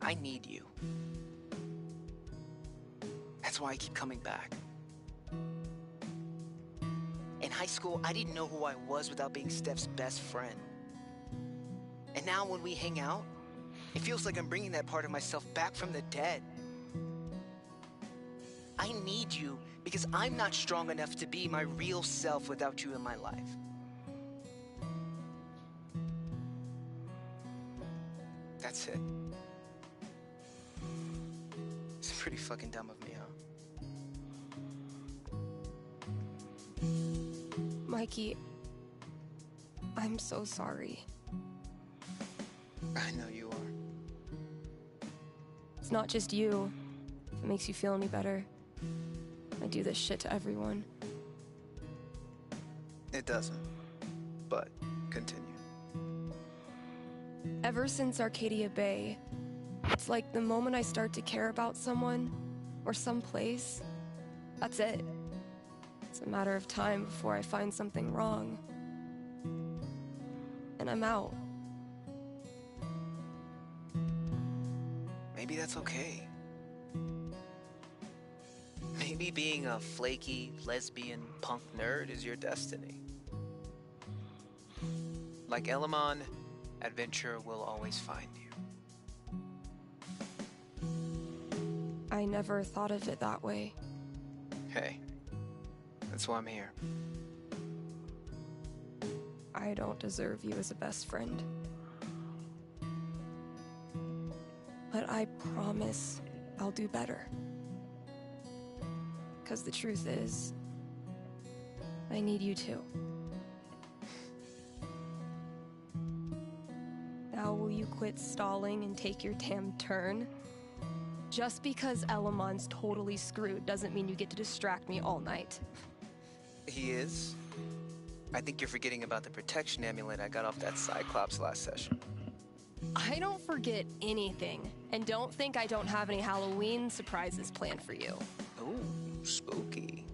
I need you. That's why I keep coming back. In high school, I didn't know who I was without being Steph's best friend. And now when we hang out, it feels like I'm bringing that part of myself back from the dead. I need you because I'm not strong enough to be my real self without you in my life. That's it. It's pretty fucking dumb of me, huh? Mikey, I'm so sorry. I know you are. It's not just you. If it makes you feel any better. I do this shit to everyone. It doesn't. But continue. Ever since Arcadia Bay, it's like the moment I start to care about someone or someplace, that's it. It's a matter of time before I find something wrong. And I'm out. Maybe that's okay. Maybe being a flaky, lesbian, punk nerd is your destiny. Like Elamon, adventure will always find you. I never thought of it that way. Hey, that's why I'm here. I don't deserve you as a best friend. But I promise I'll do better. Because the truth is, I need you too. Now will you quit stalling and take your damn turn? Just because Elamon's totally screwed doesn't mean you get to distract me all night. He is? I think you're forgetting about the protection amulet I got off that Cyclops last session. I don't forget anything, and don't think I don't have any Halloween surprises planned for you. Ooh, spooky.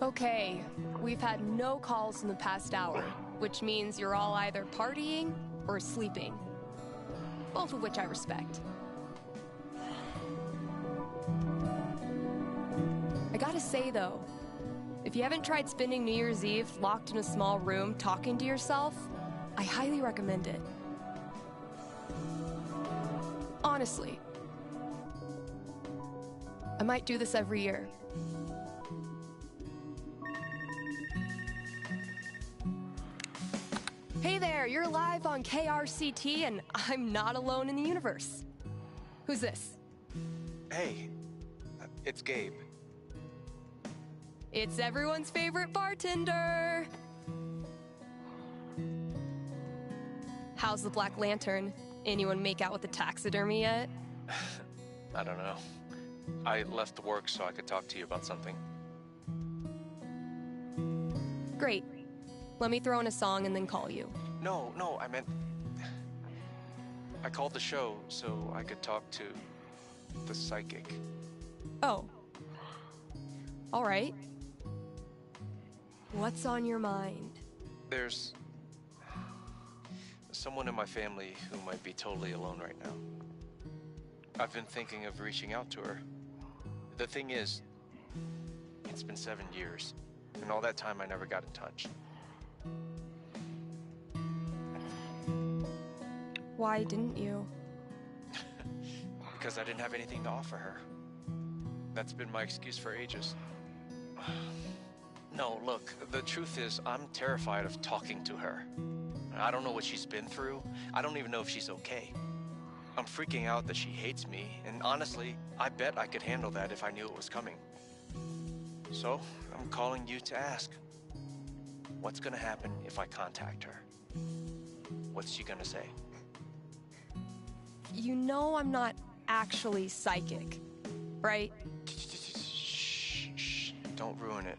Okay, we've had no calls in the past hour, which means you're all either partying or sleeping. Both of which I respect. I gotta say though, if you haven't tried spending New Year's Eve locked in a small room talking to yourself, I highly recommend it. Honestly. I might do this every year. Hey there, you're live on KRCT and I'm not alone in the universe. Who's this? Hey, it's Gabe. It's everyone's favorite bartender. How's the Black Lantern? Anyone make out with the taxidermy yet? I don't know. I left work so I could talk to you about something. Great. Let me throw in a song and then call you. No, I meant... I called the show so I could talk to the psychic. Oh. All right. What's on your mind? There's someone in my family who might be totally alone right now. I've been thinking of reaching out to her. The thing is, it's been 7 years, and all that time I never got in touch. Why didn't you? Because I didn't have anything to offer her. That's been my excuse for ages. No, look, the truth is, I'm terrified of talking to her. I don't know what she's been through. I don't even know if she's okay. I'm freaking out that she hates me, and honestly, I bet I could handle that if I knew it was coming. So, I'm calling you to ask, what's gonna happen if I contact her? What's she gonna say? You know I'm not actually psychic, right? Shh, don't ruin it.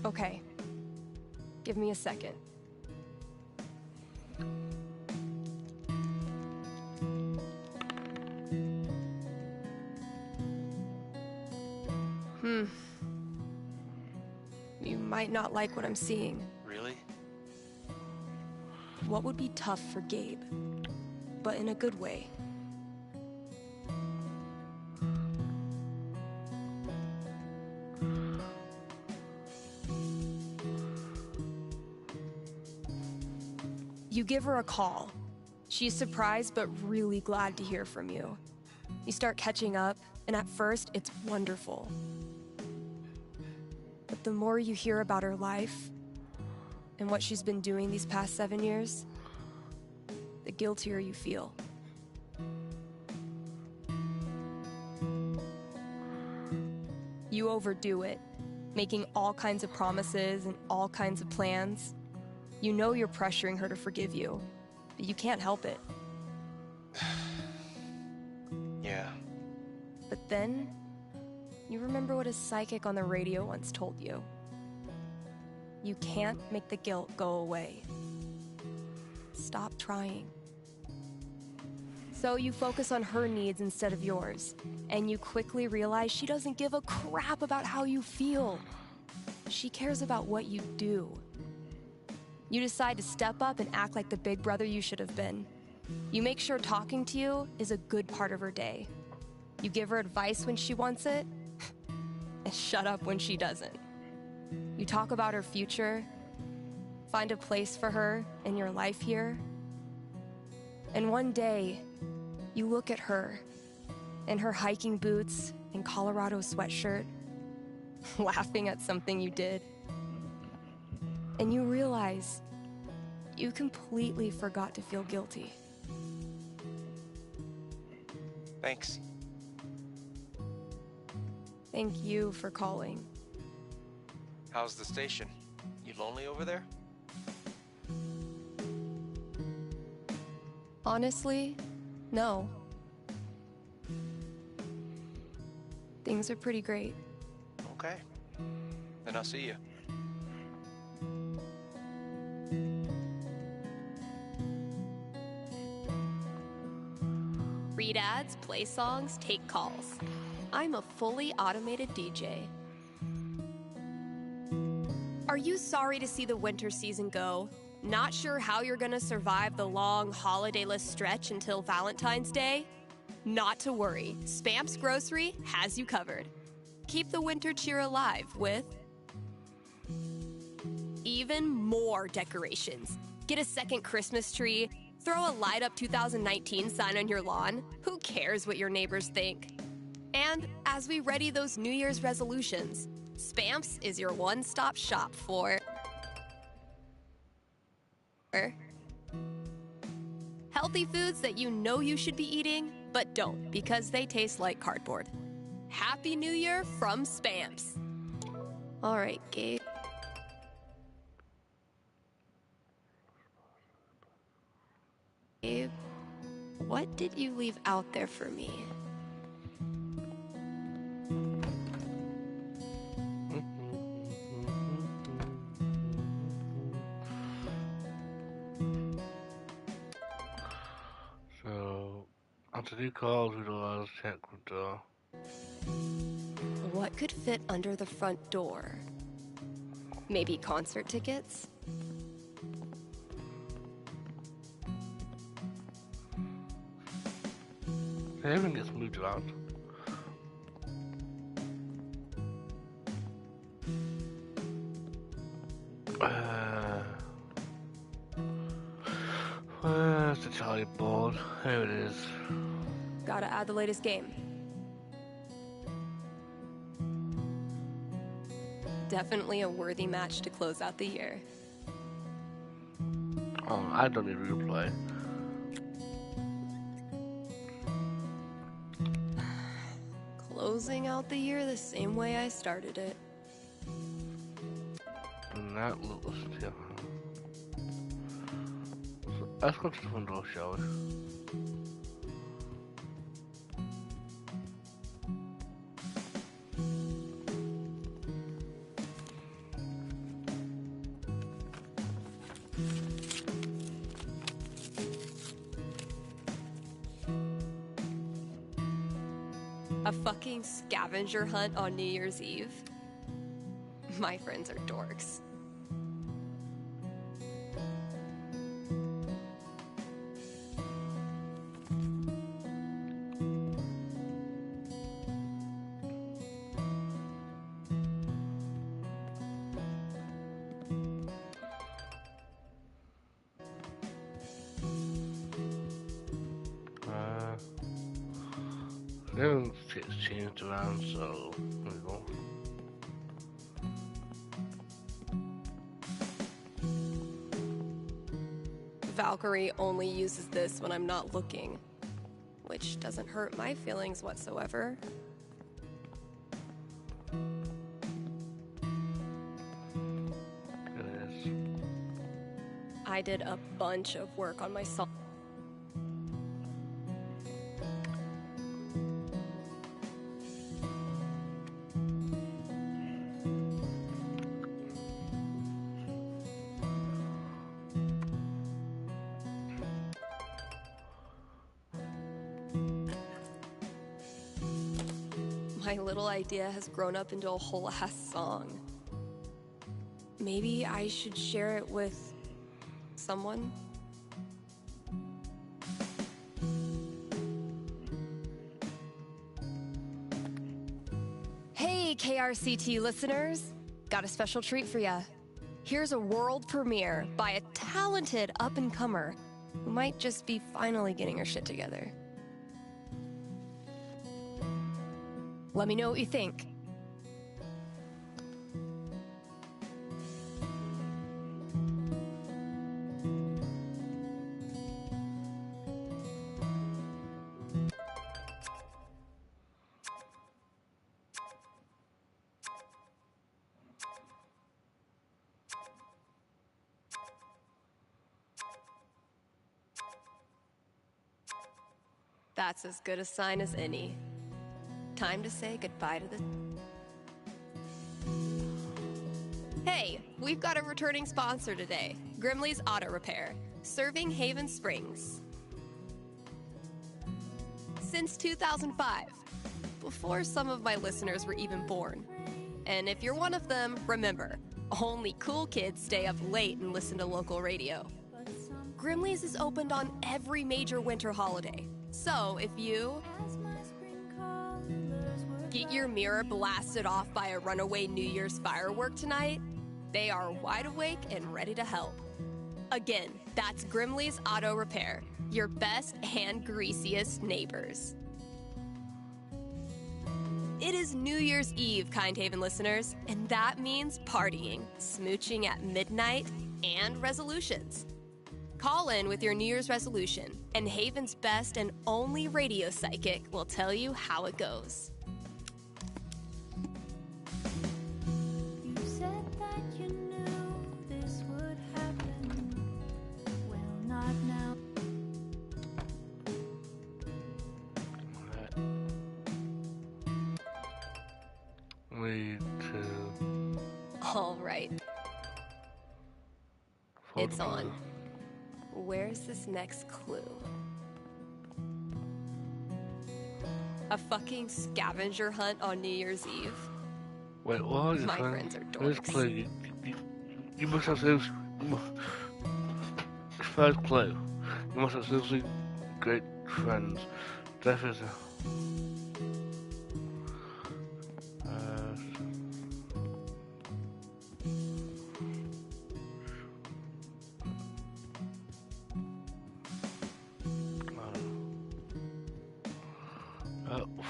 Okay. Give me a second. You might not like what I'm seeing. Really? What would be tough for Gabe, but in a good way. You give her a call. She's surprised but really glad to hear from you. You start catching up, and at first, it's wonderful. But the more you hear about her life and what she's been doing these past 7 years, the guiltier you feel. You overdo it, making all kinds of promises and all kinds of plans. You know you're pressuring her to forgive you, but you can't help it. Yeah. But then, you remember what a psychic on the radio once told you. You can't make the guilt go away. Stop trying. So you focus on her needs instead of yours, and you quickly realize she doesn't give a crap about how you feel. She cares about what you do. You decide to step up and act like the big brother you should have been. You make sure talking to you is a good part of her day. You give her advice when she wants it, and shut up when she doesn't. You talk about her future, find a place for her in your life here. And one day, you look at her in her hiking boots and Colorado sweatshirt, laughing at something you did. And you realize you completely forgot to feel guilty. Thanks. Thank you for calling. How's the station? You lonely over there? Honestly, no. Things are pretty great. Okay. Then I'll see you. Read ads, play songs, take calls. I'm a fully automated DJ. Are you sorry to see the winter season go? Not sure how you're gonna survive the long holidayless stretch until Valentine's Day? Not to worry, Spam's Grocery has you covered. Keep the winter cheer alive with even more decorations. Get a second Christmas tree, throw a light up 2019 sign on your lawn. Who cares what your neighbors think? And as we ready those New Year's resolutions, Spamps is your one-stop shop for healthy foods that you know you should be eating, but don't because they taste like cardboard. Happy New Year from Spamps. All right, Gabe. Gabe, what did you leave out there for me? So, after the calls, we realized check with door. What could fit under the front door? Maybe concert tickets? Everything gets moved around. Where's the Charlie board? Here it is. Gotta add the latest game. Definitely a worthy match to close out the year. Oh, I don't need replay. Closing out the year the same way I started it. And that looks, yeah. So, let's go to the front door, shall we? A fucking scavenger hunt on New Year's Eve? My friends are dorks. It's changed around, so there we go. Valkyrie only uses this when I'm not looking, which doesn't hurt my feelings whatsoever. It is. I did a bunch of work on my song. My little idea has grown up into a whole ass song. Maybe I should share it with someone? Hey, KRCT listeners! Got a special treat for ya. Here's a world premiere by a talented up-and-comer who might just be finally getting her shit together. Let me know what you think. That's as good a sign as any. Time to say goodbye to the... Hey, we've got a returning sponsor today, Grimley's Auto Repair, serving Haven Springs. Since 2005, before some of my listeners were even born. And if you're one of them, remember, only cool kids stay up late and listen to local radio. Grimley's is opened on every major winter holiday, so if you get your mirror blasted off by a runaway New Year's firework tonight, they are wide awake and ready to help. Again, that's Grimley's Auto Repair, your best and greasiest neighbors. It is New Year's Eve, Kind Haven listeners, and that means partying, smooching at midnight, and resolutions. Call in with your New Year's resolution, and Haven's best and only radio psychic will tell you how it goes. Me too. All right. It's on. Where's this next clue? A fucking scavenger hunt on New Year's Eve? Wait, what? My friends are Where's dorks. clue? You must have seriously... First clue. You must have seriously great friends. Steph is a...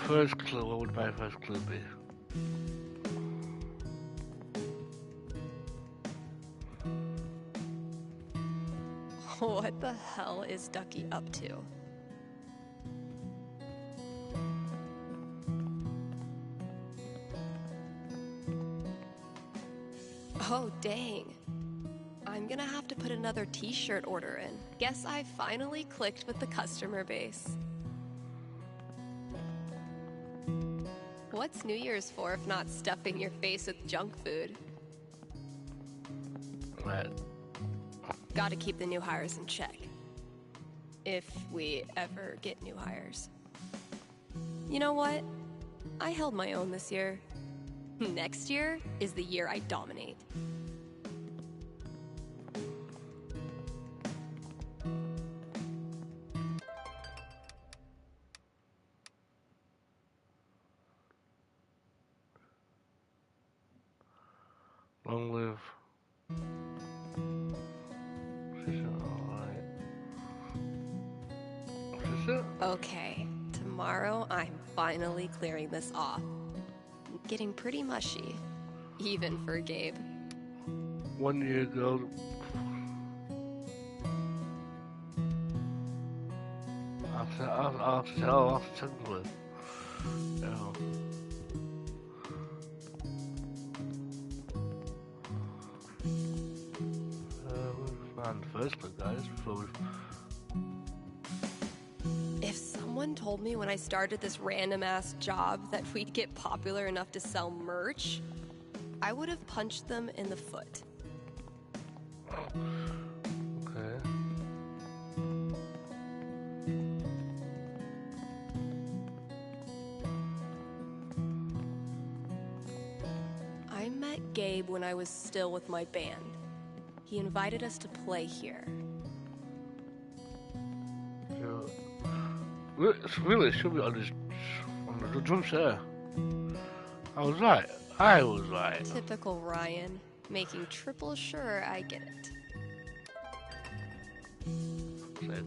First clue, what would my first clue be? What the hell is Ducky up to? Oh, dang. I'm gonna have to put another t-shirt order in. Guess I finally clicked with the customer base. What's New Year's for if not stuffing your face with junk food? Right. Gotta keep the new hires in check. If we ever get new hires. You know what? I held my own this year. Next year is the year I dominate. Long live. Okay, tomorrow I'm finally clearing this off. Getting pretty mushy, even for Gabe. 1 year ago. I'll tell you. We'll find the first one, guys, before we... If someone told me when I started this random-ass job that we'd get popular enough to sell merch, I would have punched them in the foot. Okay. I met Gabe when I was still with my band. He invited us to play here. Really, should be on the drum set. I was right. I was right. Typical Ryan, making triple sure I get it. Sick.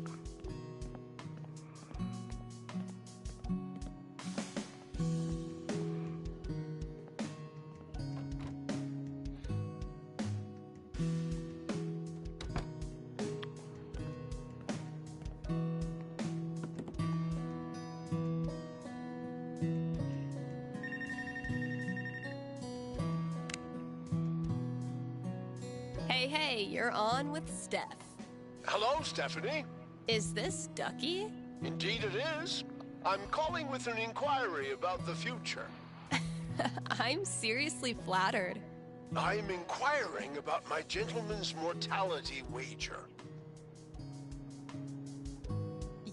Hey, you're on with Steph. Hello, Stephanie. Is this Ducky? Indeed it is. I'm calling with an inquiry about the future. I'm seriously flattered. I'm inquiring about my gentleman's mortality wager.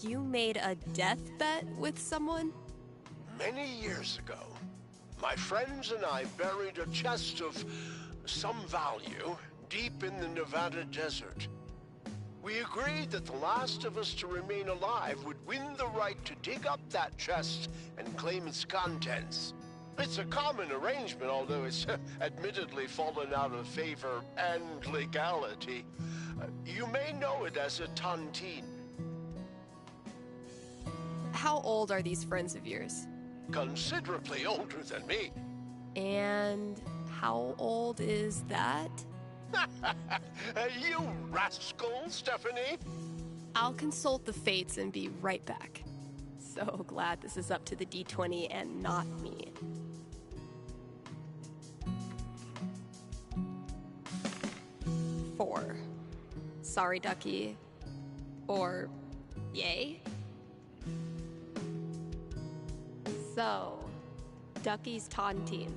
You made a death bet with someone? Many years ago, my friends and I buried a chest of some value deep in the Nevada desert. We agreed that the last of us to remain alive would win the right to dig up that chest and claim its contents. It's a common arrangement, although it's admittedly fallen out of favor and legality. You may know it as a tontine. How old are these friends of yours? Considerably older than me. And how old is that? You rascal, Stephanie! I'll consult the fates and be right back. So glad this is up to the D20 and not me. Four. Sorry, Ducky. Or yay? So, Ducky's Tontine.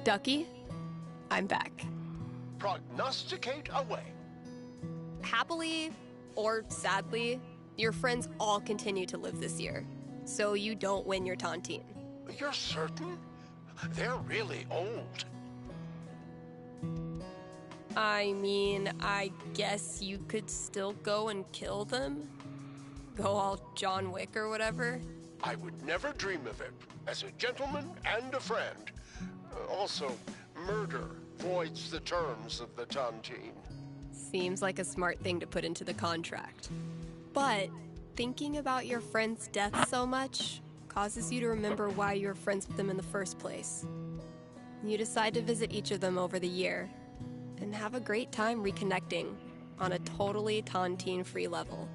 Ducky, I'm back. Prognosticate away. Happily, or sadly, your friends all continue to live this year, so you don't win your tontine. You're certain? They're really old. I mean, I guess you could still go and kill them? Go all John Wick or whatever? I would never dream of it, as a gentleman and a friend. Also, murder voids the terms of the tontine. Seems like a smart thing to put into the contract. But thinking about your friend's death so much causes you to remember why you were friends with them in the first place. You decide to visit each of them over the year and have a great time reconnecting on a totally tontine-free level.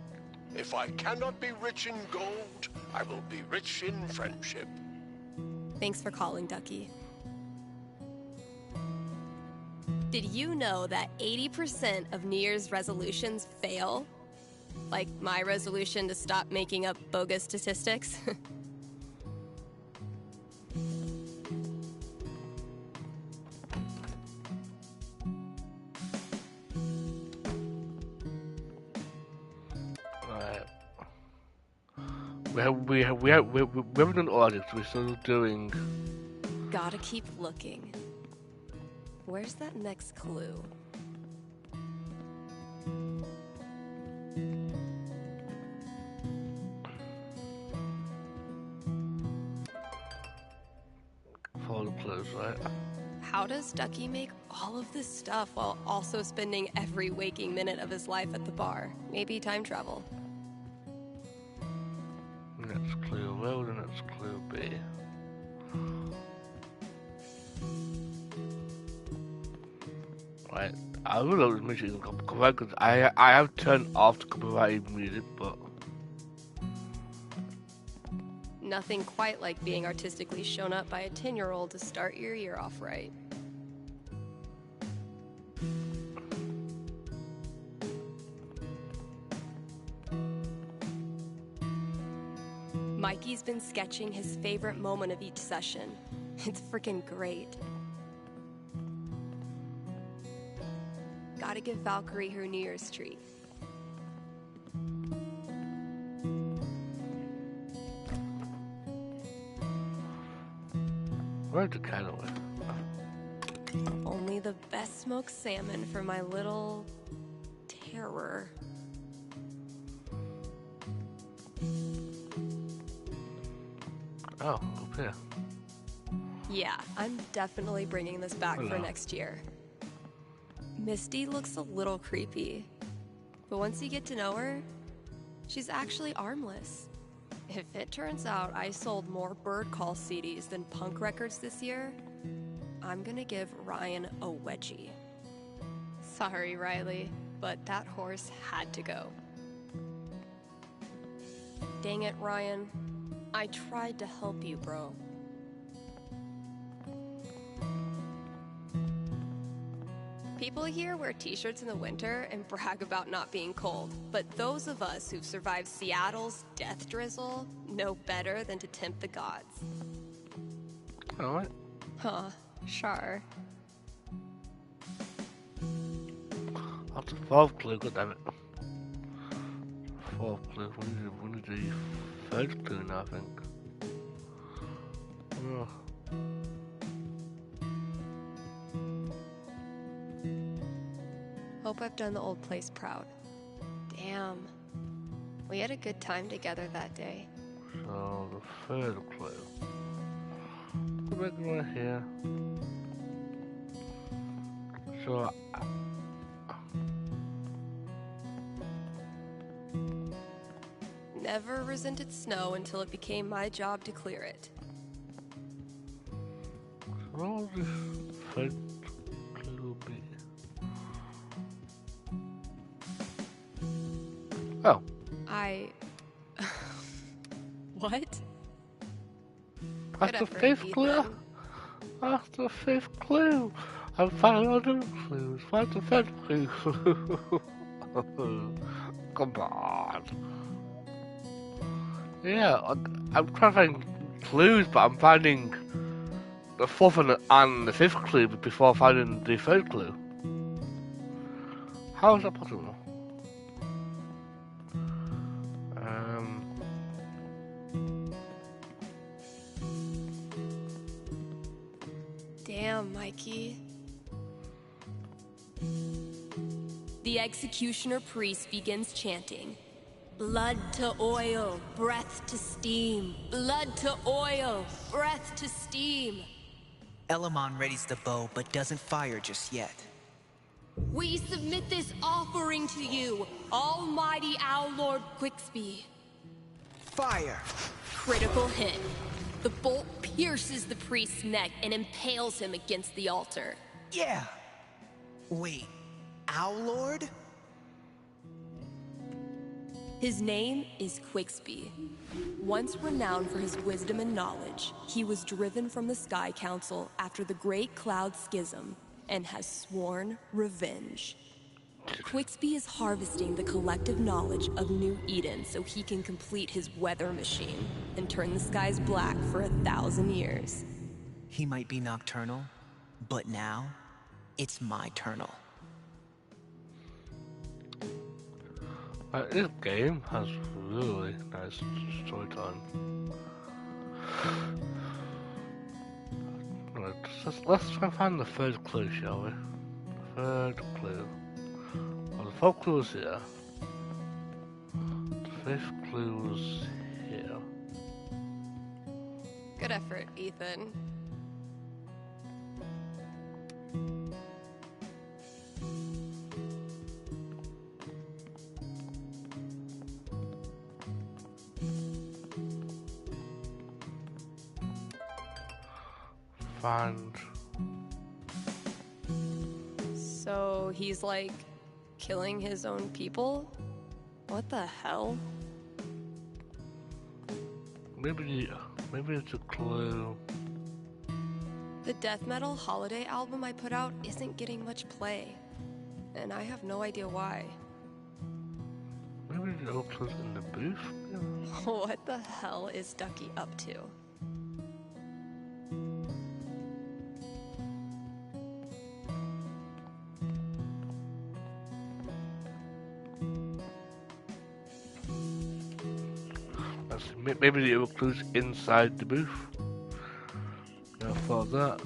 If I cannot be rich in gold, I will be rich in friendship. Thanks for calling, Ducky. Did you know that 80% of New Year's resolutions fail? Like my resolution to stop making up bogus statistics? We haven't done audits, we're still doing... Gotta keep looking. Where's that next clue? Follow the clues, right? How does Ducky make all of this stuff while also spending every waking minute of his life at the bar? Maybe time travel. Next clue, where would the next clue be? Right, I don't know if music is copyright because I have turned off the copyrighted music, but Nothing quite like being artistically shown up by a 10-year-old to start your year off right. Mikey's been sketching his favorite moment of each session. It's freaking great. Gotta give Valkyrie her New Year's treat. where's the candle? Only the best smoked salmon for my little terror. Oh, up here. Yeah, I'm definitely bringing this back for next year. Misty looks a little creepy, but once you get to know her, she's actually armless. If it turns out I sold more Bird Call CDs than punk records this year, I'm gonna give Ryan a wedgie. Sorry, Riley, but that horse had to go. Dang it, Ryan. I tried to help you, bro. People here wear t-shirts in the winter and brag about not being cold, but those of us who've survived Seattle's death drizzle know better than to tempt the gods. Alright. Huh, sure. After 12th clue, goddammit. 4th clue, we need the third clue now, I think. Oh. Hope I've done the old place proud. Damn. We had a good time together that day. So, the third clue. Go back right here. So, Never resented snow until it became my job to clear it. what would the third clue be? Oh. What? That's the fifth clue? That's the fifth clue! I've found other clues. What's the third clue? Come on. Yeah, I'm trying to find clues, but I'm finding the fourth and the fifth clue before finding the third clue. How is that possible? Damn, Mikey. The executioner priest begins chanting. Blood to oil, breath to steam. Blood to oil, breath to steam. Elamon readies the bow, but doesn't fire just yet. We submit this offering to you, Almighty Owl Lord Quicksby. Fire! Critical hit. The bolt pierces the priest's neck and impales him against the altar. Yeah. Wait, Owl Lord? His name is Quigsby. Once renowned for his wisdom and knowledge, he was driven from the Sky Council after the Great Cloud Schism and has sworn revenge. Quigsby is harvesting the collective knowledge of New Eden so he can complete his weather machine and turn the skies black for 1,000 years. He might be nocturnal, but now, it's my turnal. This game has really nice storytelling. Right, let's try and find the third clue, shall we? Third clue. Well, the fourth clue is here. The fifth clue is here. Good effort, Ethan. Find. So he's like killing his own people? What the hell? Maybe it's a clue. The death metal holiday album I put out isn't getting much play, and I have no idea why. Maybe the old clue's in the booth? Yeah. What the hell is Ducky up to? Maybe the other clue's inside the booth. I thought that.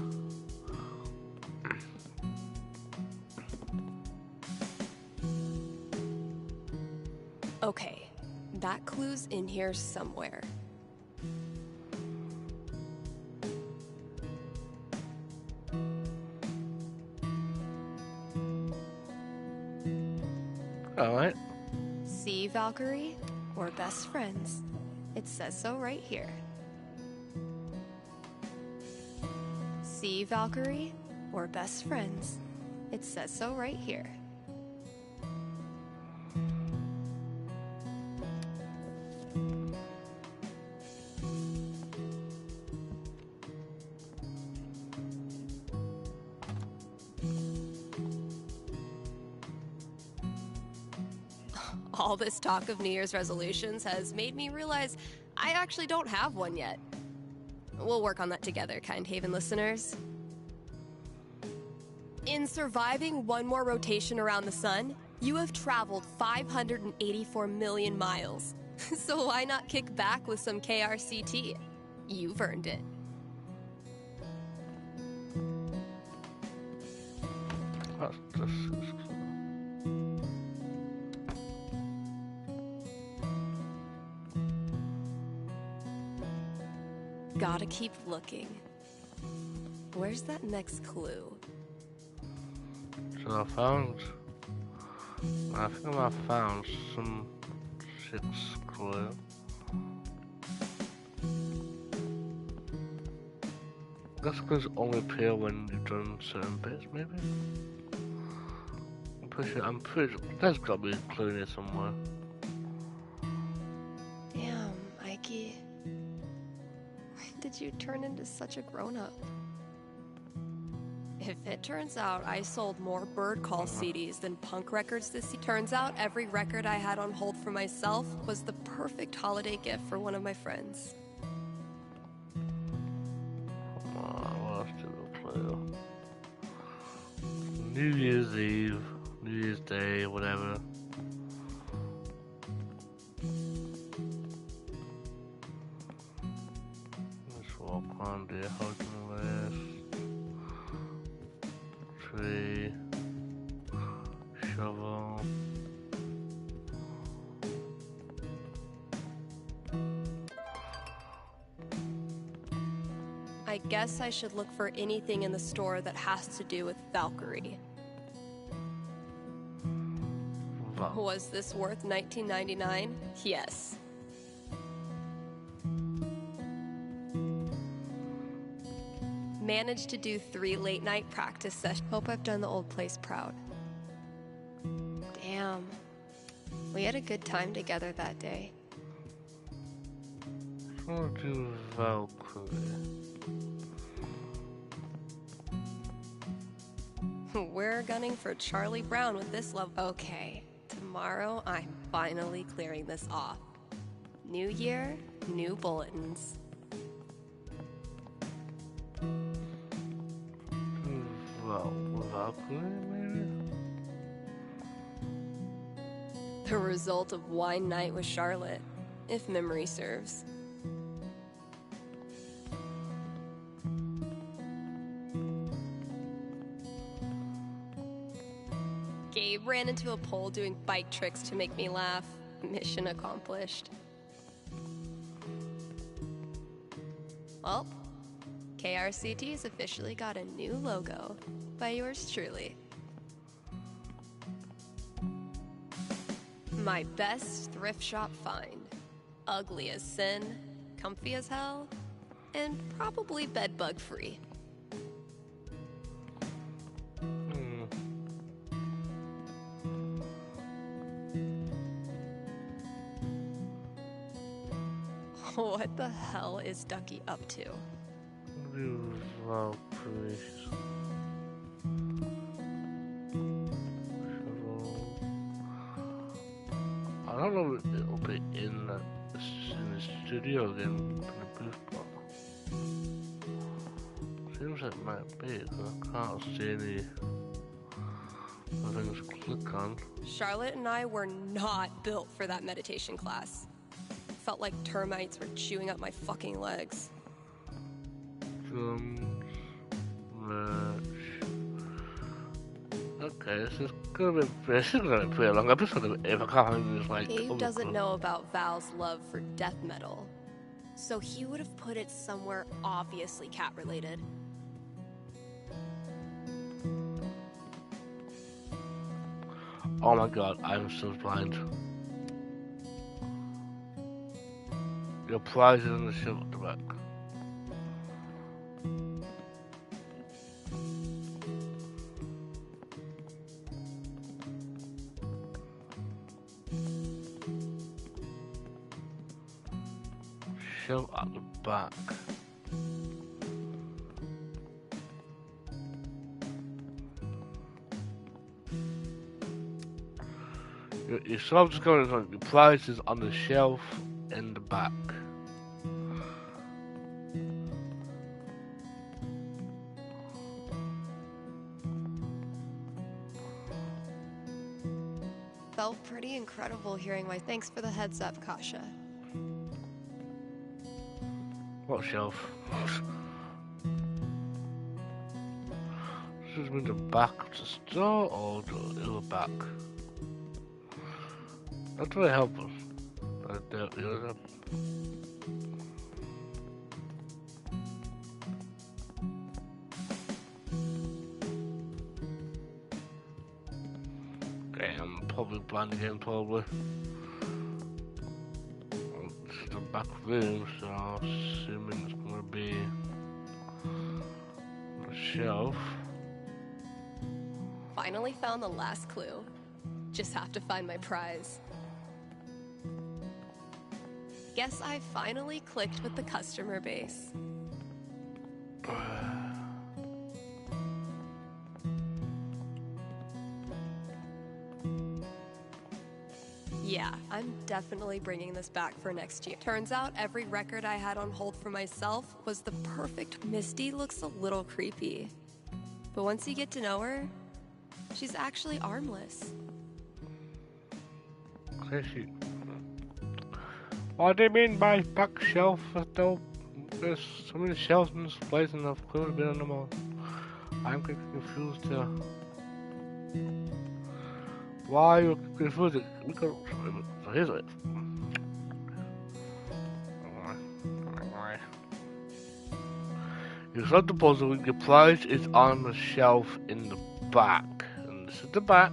Okay, that clue's in here somewhere. Alright. See, Valkyrie? We're best friends. It says so right here. See, Valkyrie? We're best friends. It says so right here. All this talk of New Year's resolutions has made me realize I actually don't have one yet. We'll work on that together, Kind Haven listeners. In surviving one more rotation around the sun, you have traveled 584 million miles. So why not kick back with some KRCT? You've earned it. Gotta keep looking. Where's that next clue? So I think I found some sixth clue. Guess clues only appear when you've done certain bits, maybe? I'm pretty sure there's gotta be a clue in here somewhere. Damn, Mikey. When did you turn into such a grown-up? If it turns out I sold more Bird Call CDs than punk records this year, turns out every record I had on hold for myself was the perfect holiday gift for one of my friends. Come on, what else do we clue? New Year's Eve, New Year's Day, whatever. Let's walk on the holding list. Tree, shovel. I guess I should look for anything in the store that has to do with Valkyrie. Was this worth $19.99? Yes. Managed to do 3 late-night practice sessions. Hope I've done the old place proud. Damn. We had a good time together that day. I'll do Valkyrie. We're gunning for Charlie Brown with this level. Okay, tomorrow I'm finally clearing this off. New year, new bulletins. Valkyrie, maybe? The result of wine night with Charlotte, if memory serves. Gabe ran into a pole doing bike tricks to make me laugh. Mission accomplished. Well, KRCT's officially got a new logo by yours truly. My best thrift shop find. Ugly as sin, comfy as hell, and probably bedbug free. What the hell is Ducky up to? Valkyrie. I don't know if it'll be in the studio again, in the booth, but seems like it might be, because I can't see any things to click on. Charlotte and I were not built for that meditation class. Felt like termites were chewing up my fucking legs. Drums, merch. Okay, this is gonna be pretty long episode if I can't find this, like... Gabe doesn't know about Val's love for death metal, so he would have put it somewhere obviously cat-related. Oh my god, I'm so blind. Your prize is on the shelf at the back. Shelf at the back. Your shelf is going on. The prize is on the shelf in the back. Felt pretty incredible hearing my thanks for the heads up, Kasha. What shelf? This is in the back of the store or the other back? That's very helpful. The other. Okay, I'm probably blind again, probably. It's the back room, so I'm assuming it's gonna be the shelf. Finally found the last clue. Just have to find my prize. Guess I finally clicked with the customer base. Yeah, I'm definitely bringing this back for next year. Turns out every record I had on hold for myself was the perfect. Misty looks a little creepy, but once you get to know her, she's actually armless. Crazy. What do you mean by back shelf? Though there's so many shelves in this place and I've clearly been on them all. I'm confused here. Why are you confused? So here's it. You solved the puzzle. Your prize is on the shelf in the back, and this is the back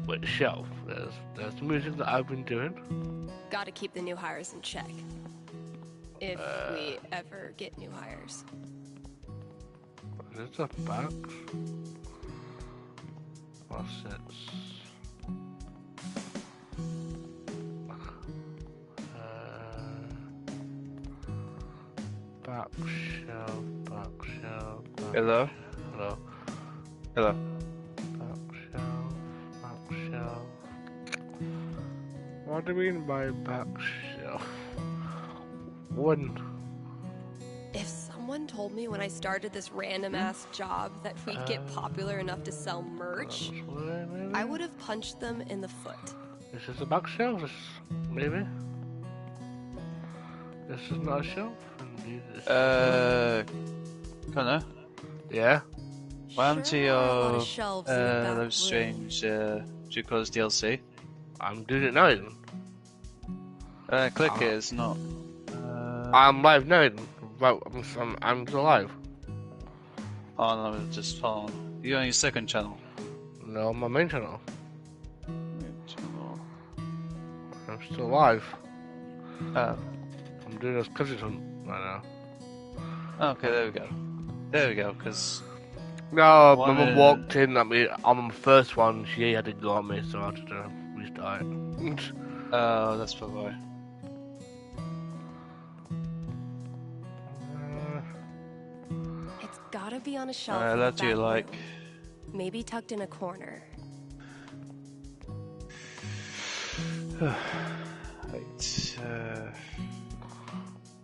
with the shelf. There's the music that I've been doing. Gotta keep the new hires in check. If we ever get new hires. this a box? Faucets. Bookshelf, bookshelf. Hello? Hello. Hello. Bookshelf, bookshelf. What do you mean by bookshelf? One. If someone told me when I started this random ass job that we'd get popular enough to sell merch, I would have punched them in the foot. This is a bookshelf, maybe. This is not a shelf. Connor? Yeah? Why haven't you live Live Strange Record's DLC? I'm doing it now. Click it, it's not. I'm live now. I'm still live. Oh no, just hold on. You're on your second channel? No, my main channel. Main channel. I'm still live. Oh. I'm doing this cousin hunt right now. Okay, there we go. There we go, because... No, my mum walked in at me on the first one, she had to go at me, so I had to restart it. Oh, that's probably why. It's gotta be on a shelf. That you like. Room. Maybe tucked in a corner. Right,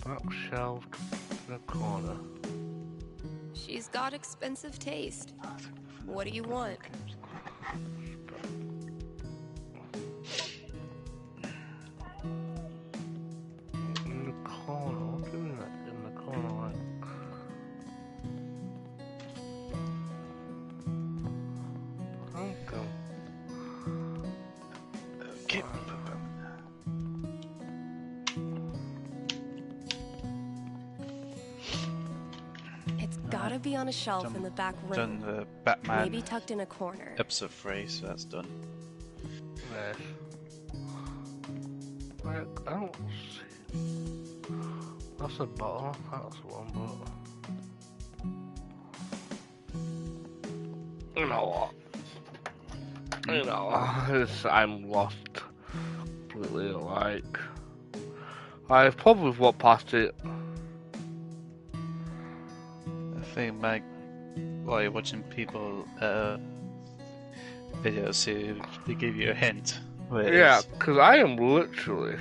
bookshelf in the corner. She's got expensive taste. What do you want? In the corner? What do you mean in the corner? Like? Okay. It's gotta be on a shelf in the back room. Done the Batman. Maybe tucked in a corner. Episode 3, so that's done. Yes. Like, I don't see. That's a bottle. That's one bottle. You know what? You know, I'm lost completely. Like, I've probably walked past it. I think, Mike, while you're watching people videos, they give you a hint. Yeah, because I am literally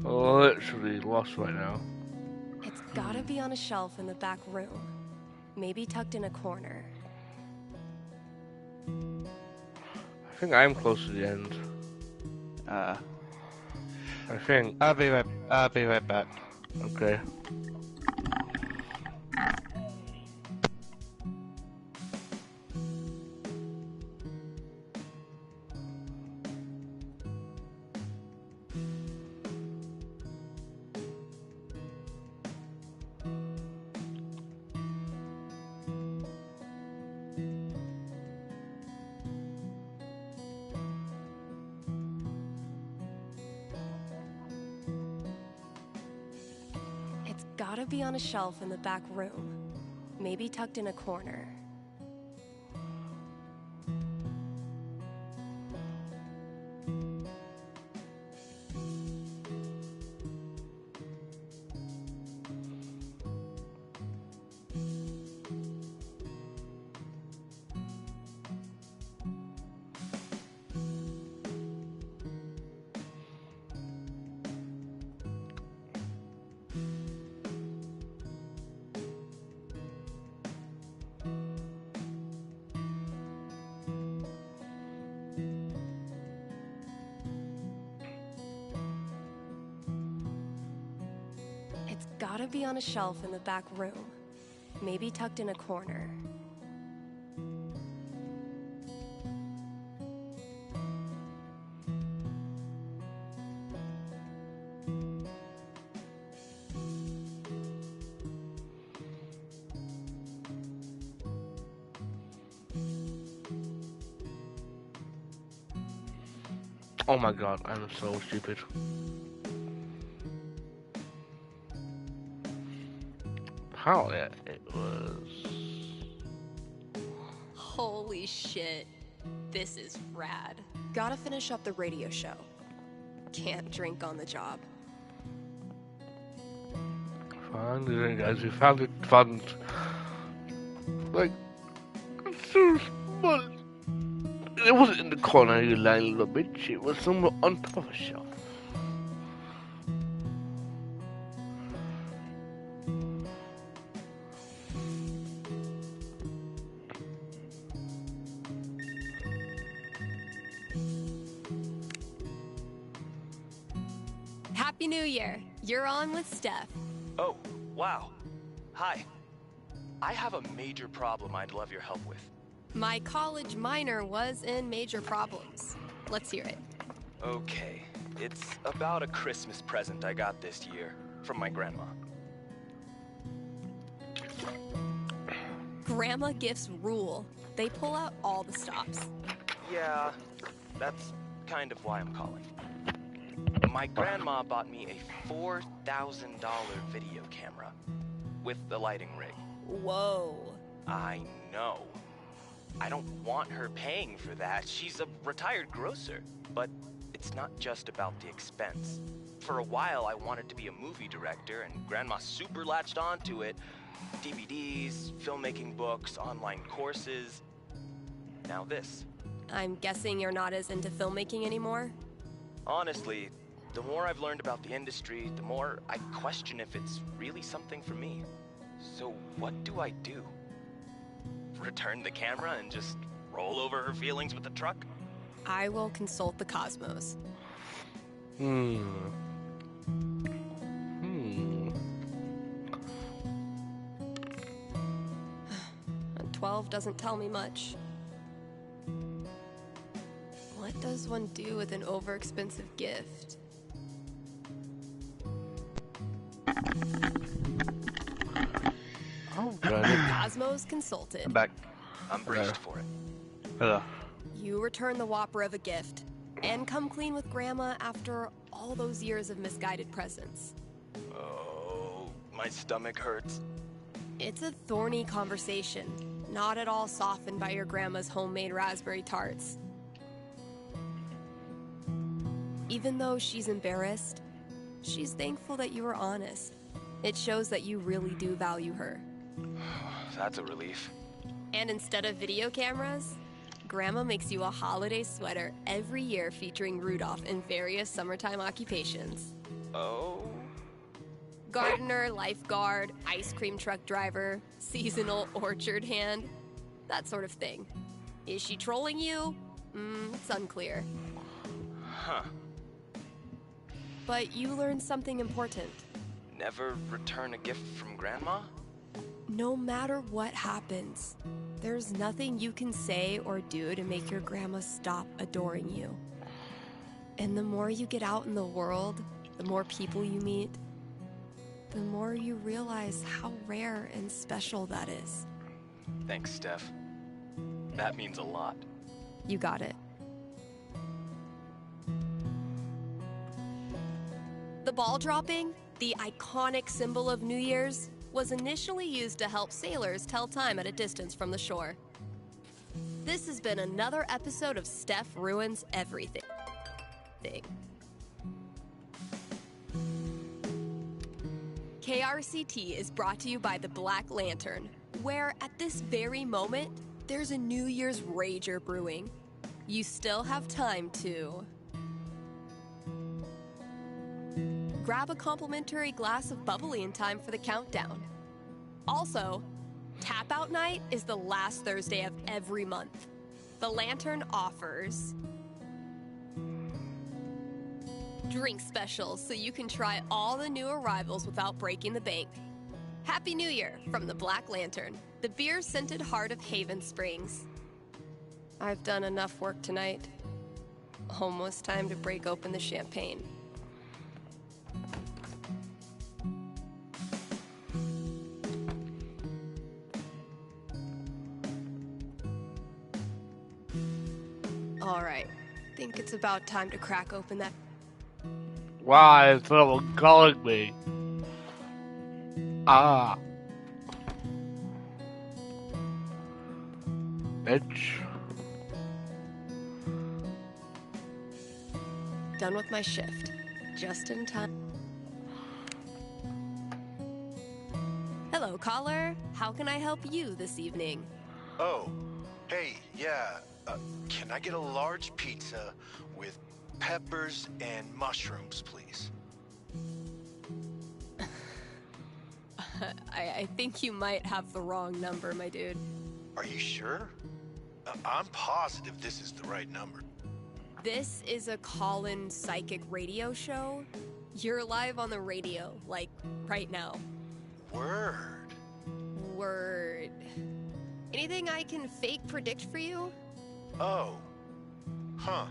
lost right now. It's gotta be on a shelf in the back room. Maybe tucked in a corner. I think I am close to the end. I think. I'll be right back. Okay. Gotta be on a shelf in the back room. Maybe tucked in a corner. Gotta be on a shelf in the back room. Maybe tucked in a corner. Oh my god, I'm so stupid. Apparently, it was. Holy shit. This is rad. Gotta finish up the radio show. Can't drink on the job. Finally, guys, we found it. Like, so small. It wasn't in the corner, you lying little bitch. It was somewhere on top of a shelf. Happy New Year. You're on with Steph. Oh, wow. Hi. I have a major problem I'd love your help with. My college minor was in major problems. Let's hear it. Okay. It's about a Christmas present I got this year from my grandma. Grandma gifts rule. They pull out all the stops. Yeah, that's kind of why I'm calling. My grandma bought me a $4,000 video camera with the lighting rig. Whoa. I know. I don't want her paying for that. She's a retired grocer. But it's not just about the expense. For a while, I wanted to be a movie director, and Grandma super latched onto it. DVDs, filmmaking books, online courses. Now this. I'm guessing you're not as into filmmaking anymore? Honestly, the more I've learned about the industry, the more I question if it's really something for me. So what do I do? Return the camera and just roll over her feelings with the truck? I will consult the cosmos. 12 doesn't tell me much. What does one do with an overexpensive gift? Oh, got it. Cosmos consulted. I'm back. I'm braced for it. Hello. You return the whopper of a gift and come clean with Grandma after all those years of misguided presents. Oh, my stomach hurts. It's a thorny conversation, not at all softened by your grandma's homemade raspberry tarts. Even though she's embarrassed, she's thankful that you were honest. It shows that you really do value her. That's a relief. And instead of video cameras, Grandma makes you a holiday sweater every year featuring Rudolph in various summertime occupations. Oh? Gardener, lifeguard, ice cream truck driver, seasonal orchard hand, that sort of thing. Is she trolling you? It's unclear. Huh. But you learned something important. Never return a gift from Grandma? No matter what happens, there's nothing you can say or do to make your grandma stop adoring you. And the more you get out in the world, the more people you meet, the more you realize how rare and special that is. Thanks, Steph. That means a lot. You got it. The ball dropping, the iconic symbol of New Year's, was initially used to help sailors tell time at a distance from the shore. This has been another episode of Steph Ruins Everything. KRCT is brought to you by the Black Lantern, where at this very moment, there's a New Year's rager brewing. You still have time to grab a complimentary glass of bubbly in time for the countdown. Also, Tap Out Night is the last Thursday of every month. The Lantern offers drink specials so you can try all the new arrivals without breaking the bank. Happy New Year from the Black Lantern, the beer-scented heart of Haven Springs. I've done enough work tonight. Almost time to break open the champagne. All right, think it's about time to crack open that. Why is someone calling me? Ah. Edge. Done with my shift. Just in time. Hello, caller. How can I help you this evening? Oh, hey, yeah. Can I get a large pizza with peppers and mushrooms, please? I think you might have the wrong number, my dude. Are you sure? I'm positive this is the right number. This is a call-in psychic radio show. You're live on the radio, like, right now. Word. Word. Anything I can fake predict for you? Oh. Huh.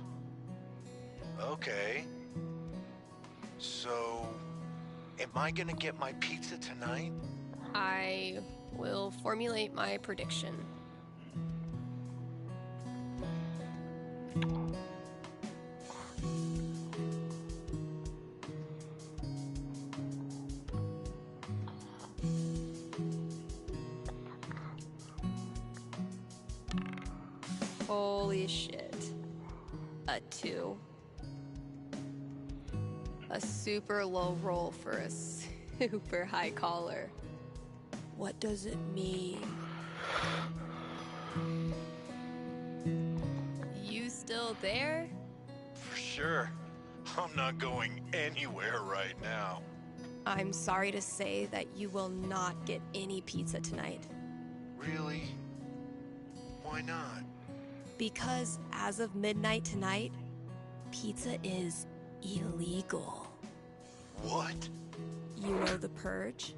Okay. So, am I gonna get my pizza tonight? I will formulate my prediction. Holy shit. A 2. A super low roll for a super high caller. What does it mean? You still there? For sure. I'm not going anywhere right now. I'm sorry to say that you will not get any pizza tonight. Really? Why not? Because as of midnight tonight, pizza is illegal. What? You know the Purge?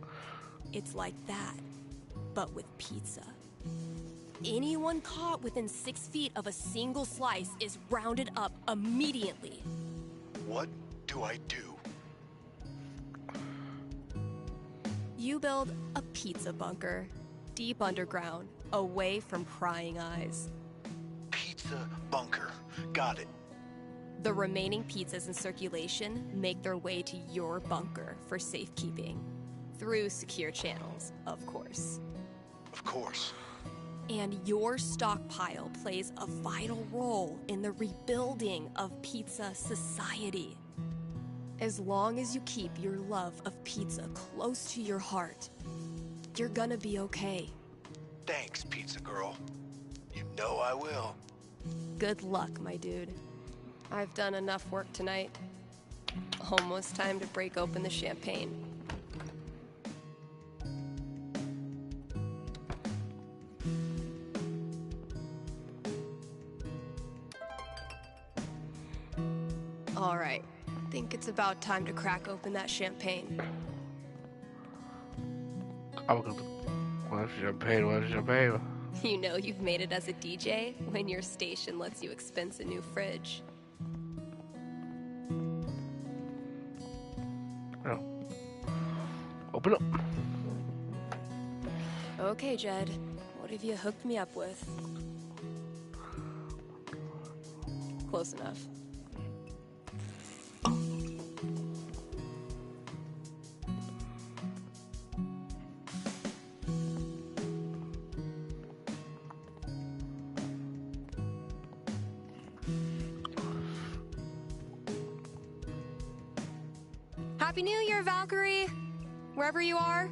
It's like that, but with pizza. Anyone caught within 6 feet of a single slice is rounded up immediately. What do I do? You build a pizza bunker, deep underground, away from prying eyes. Pizza bunker. Got it. The remaining pizzas in circulation make their way to your bunker for safekeeping. Through secure channels, of course. Of course. And your stockpile plays a vital role in the rebuilding of pizza society. As long as you keep your love of pizza close to your heart, you're gonna be okay. Thanks, pizza girl. You know I will. Good luck, my dude. I've done enough work tonight. Almost time to break open the champagne. All right, think it's about time to crack open that champagne. Where's champagne? You know you've made it as a DJ when your station lets you expense a new fridge. Oh. Open up. Okay, Jed. What have you hooked me up with? Close enough. Happy New Year, Valkyrie! Wherever you are.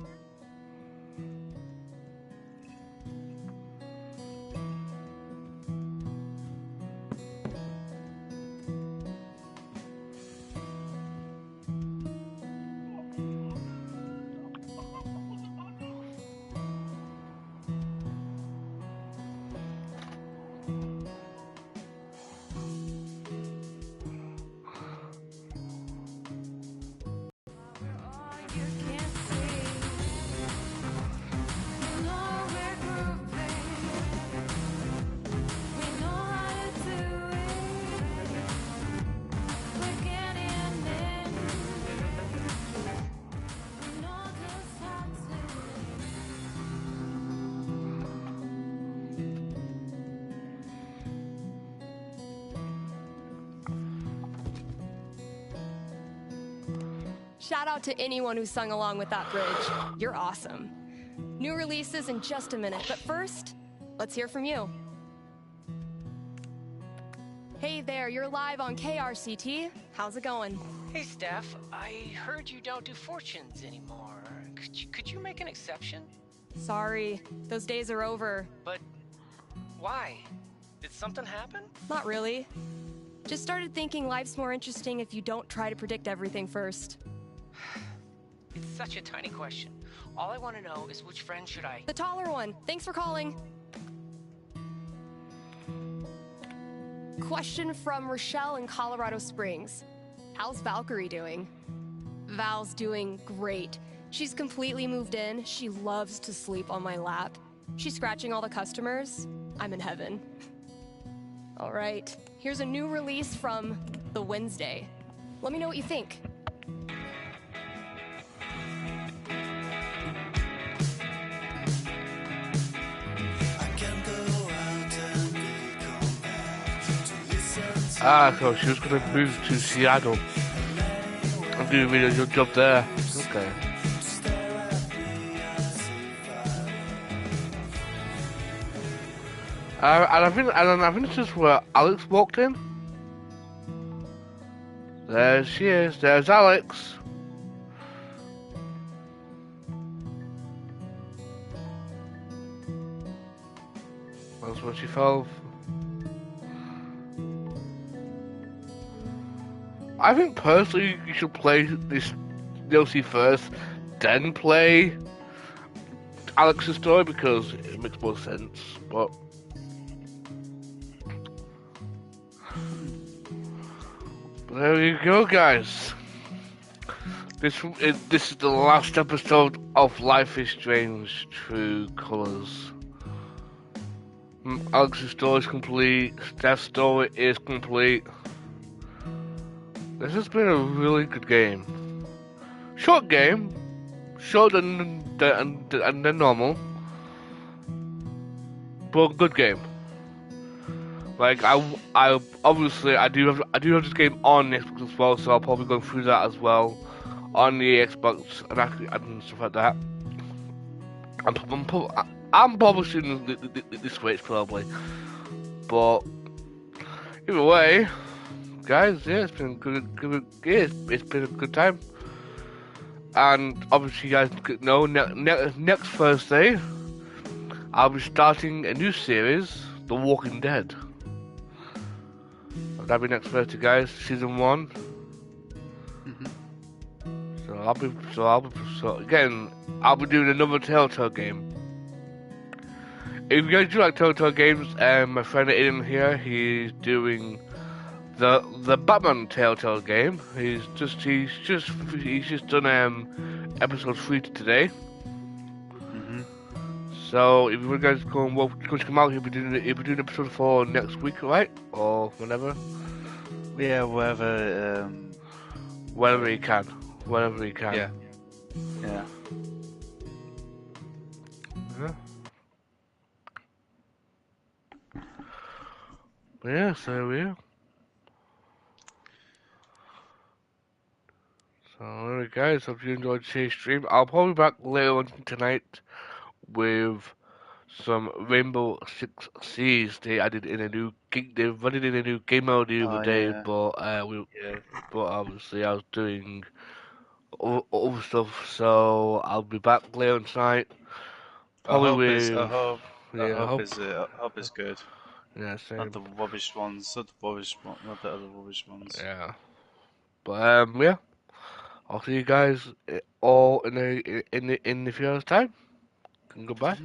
Shout out to anyone who sung along with that bridge. You're awesome. New releases in just a minute, but first, let's hear from you. Hey there, you're live on KRCT. How's it going? Hey, Steph. I heard you don't do fortunes anymore. Could you make an exception? Sorry, those days are over. But why? Did something happen? Not really. Just started thinking life's more interesting if you don't try to predict everything first. It's such a tiny question. All I want to know is which friend should I... The taller one. Thanks for calling. Question from Rochelle in Colorado Springs. How's Valkyrie doing? Val's doing great. She's completely moved in. She loves to sleep on my lap. She's scratching all the customers. I'm in heaven. All right, here's a new release from The Wednesday. Let me know what you think. So she was going to move to Seattle and do a really good job there. Okay. And I think this is where Alex walked in. There she is. There's Alex. That's when she fell. I think personally you should play this DLC first, then play Alex's story because it makes more sense. But there you go, guys. This is the last episode of Life is Strange: True Colors. Alex's story is complete. Steph's story is complete. This has been a really good game. Short game, shorter than normal, but good game. Like I obviously I do have this game on Xbox as well, so I'll probably go through that as well on the Xbox and stuff like that. I'm probably shooting the Switch probably, but either way. Guys, yeah, it's been good. It's been a good time, and obviously, you guys know next Thursday I'll be starting a new series, The Walking Dead. That'll be next Thursday, guys. Season 1. So I'll be doing another Telltale game. If you guys do like Telltale games, my friend Aiden here, he's doing the Batman Telltale game. He's just done episode 3 today. So if you guys going to come out, he'll be doing episode 4 next week, right? Or whenever. Yeah, wherever he can. Whenever he can. Yeah. But yeah, so yeah. So alright guys, hope you enjoyed today's stream. I'll probably be back later on tonight with some Rainbow Six Siege. They added in a new they've added in a new game mode the other day, but but obviously I was doing other stuff, so I'll be back later on tonight. Probably I hope is good. Yeah, same. Not the rubbish ones, not the other rubbish ones. Yeah. But yeah. I'll see you guys all in a few hours time. Goodbye.